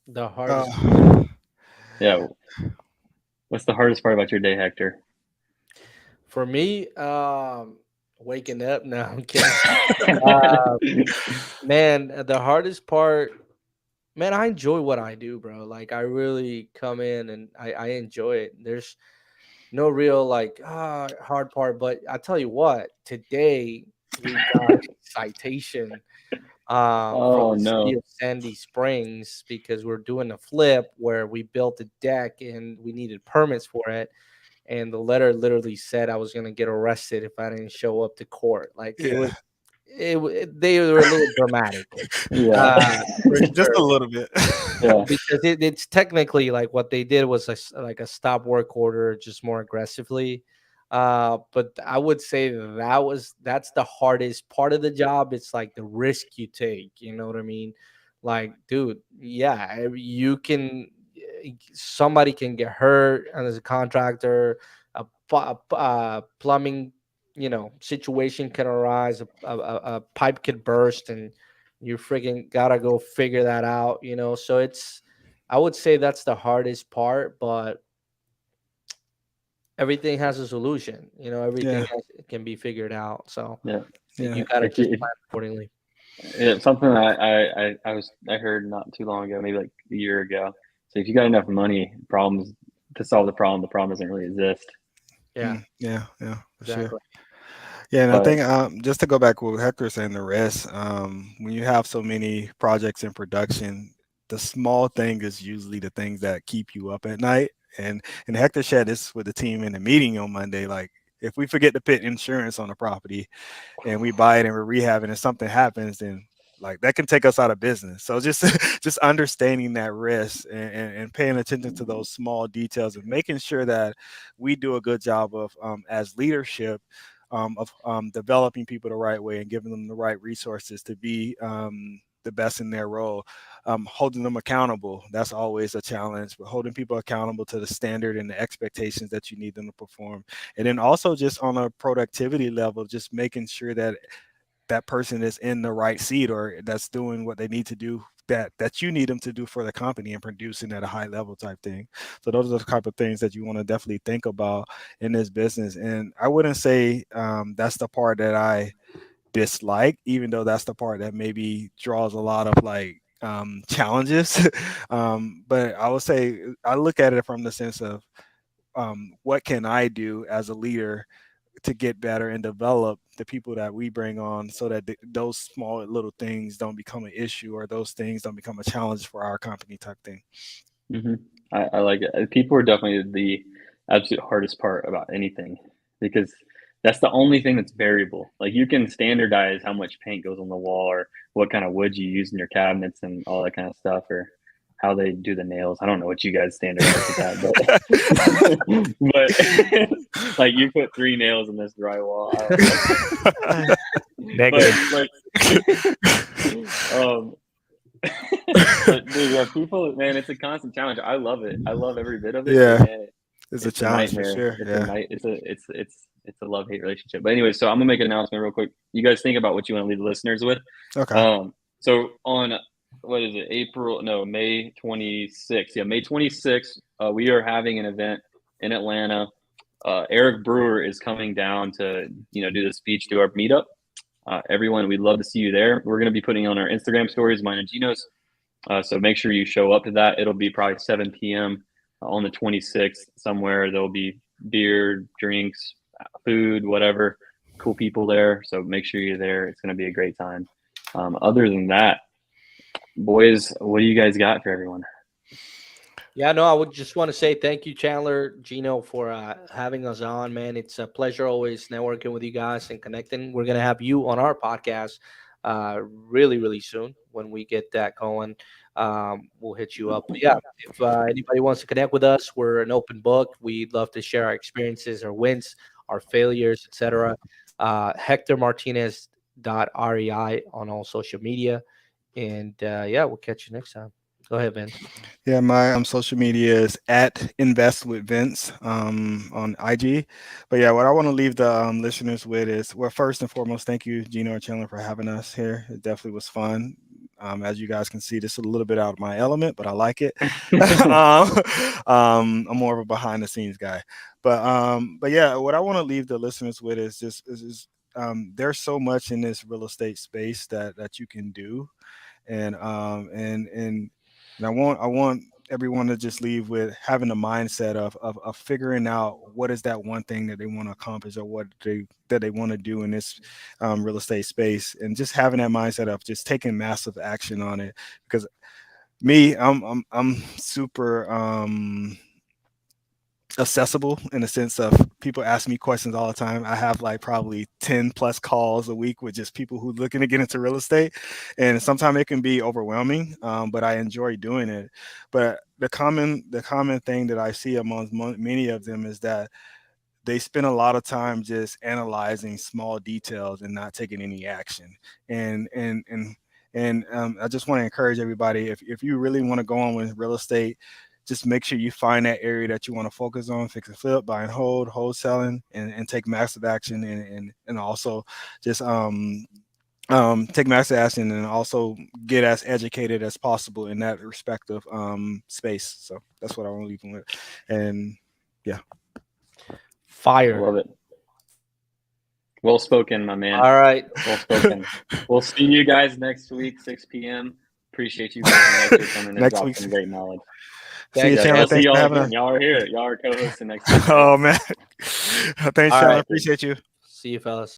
The hardest. Yeah. What's the hardest part about your day, Hector? For me, waking up. No, I'm kidding. Man, the hardest part, man, I enjoy what I do, bro. Like, I really come in and I enjoy it. There's no real hard part, but I tell you what, today we got a citation from the city of Sandy Springs, because we're doing a flip where we built a deck and we needed permits for it. And the letter literally said I was going to get arrested if I didn't show up to court. Like, they were a little dramatic. Just a little bit. Because it's technically, like, what they did was a stop work order, just more aggressively. But I would say that's the hardest part of the job. It's like the risk you take, you know what I mean? Like, dude, somebody can get hurt, and as a contractor, a plumbing, situation can arise, a pipe could burst, and you freaking gotta go figure that out, So I would say that's the hardest part, but everything has a solution, everything can be figured out. So you gotta just plan accordingly. Yeah, something I heard not too long ago, maybe like a year ago. So if you got enough money, to solve the problem doesn't really exist. Yeah, for Exactly. Yeah, and I But think just to go back with what Hector saying, the rest, when you have so many projects in production, the small thing is usually the things that keep you up at night. And Hector shared this with the team in the meeting on Monday. Like, if we forget to put insurance on the property and we buy it and we're rehabbing and something happens, then like that can take us out of business. So just just understanding that risk and paying attention to those small details and making sure that we do a good job of as leadership developing people the right way and giving them the right resources to be the best in their role. Holding them accountable, that's always a challenge, but holding people accountable to the standard and the expectations that you need them to perform. And then also just on a productivity level, just making sure that that person is in the right seat or that's doing what they need to do that you need them to do for the company and producing at a high level type thing. So those are the type of things that you want to definitely think about in this business. And I wouldn't say that's the part that I dislike, even though that's the part that maybe draws a lot of like challenges. But I would say I look at it from the sense of what can I do as a leader to get better and develop the people that we bring on so that those small little things don't become an issue or those things don't become a challenge for our company type thing. hmm I like it. People are definitely the absolute hardest part about anything because that's the only thing that's variable. Like you can standardize how much paint goes on the wall or what kind of wood you use in your cabinets and all that kind of stuff or how they do the nails. I don't know what you guys standardize with that, but like you put 3 nails in this drywall. I don't know. Negative. But but dude, yeah, people, man, it's a constant challenge. I love it. I love every bit of it. Yeah, But, yeah, it's a it's a challenge for nightmare. sure. It's a Yeah. night. It's a love hate relationship. But anyway, so I'm gonna make an announcement real quick. You guys think about what you want to leave the listeners with. Okay. So on what is it? May 26th. Yeah, May 26th. We are having an event in Atlanta. Eric Brewer is coming down to do the speech to our meetup. Everyone, we'd love to see you there. We're going to be putting on our Instagram stories, mine and Gino's. So make sure you show up to that. It'll be probably 7 p.m. On the 26th somewhere. There'll be beer, drinks, food, whatever. Cool people there. So make sure you're there. It's going to be a great time. Other than that, boys, what do you guys got for everyone? Yeah, no, I would just want to say thank you, Chandler, Gino, for having us on, man. It's a pleasure always networking with you guys and connecting. We're going to have you on our podcast really, really soon when we get that going. We'll hit you up. But yeah, if anybody wants to connect with us, we're an open book. We'd love to share our experiences, our wins, our failures, etc. Hector Martinez .rei on all social media. And yeah, we'll catch you next time. Go ahead, Vince. Yeah, my social media is at Invest with Vince on IG. But yeah, what I want to leave the listeners with is, well, first and foremost, thank you, Gino and Chandler, for having us here. It definitely was fun. As you guys can see, this is a little bit out of my element, but I like it. I'm more of a behind the scenes guy. But yeah, what I want to leave the listeners with is just there's so much in this real estate space that you can do, and I want everyone to just leave with having the mindset of figuring out what is that one thing that they want to accomplish or what they want to do in this real estate space, and just having that mindset of just taking massive action on it. Because me, I'm super accessible in the sense of people ask me questions all the time. I have like probably 10 plus calls a week with just people who looking to get into real estate. And sometimes it can be overwhelming, but I enjoy doing it. But the common thing that I see among many of them is that they spend a lot of time just analyzing small details and not taking any action. And I just want to encourage everybody, if you really want to go on with real estate, just make sure you find that area that you want to focus on, fix and flip, buy and hold, wholesaling, and take massive action, and also just take massive action, and also get as educated as possible in that respective space. So that's what I want to leave them with. And yeah. Fire. Love it. Well spoken, my man. All right. Well spoken. We'll see you guys next week, 6 p.m. appreciate you guys and Hector coming and Next drop week. some great knowledge. See you, Thanks, Chandler. I'll see Thanks for y'all having again. us. Y'all are here. Y'all are co-hosting next week. Oh man. Thanks, All Chandler. right. Appreciate you. See you, fellas.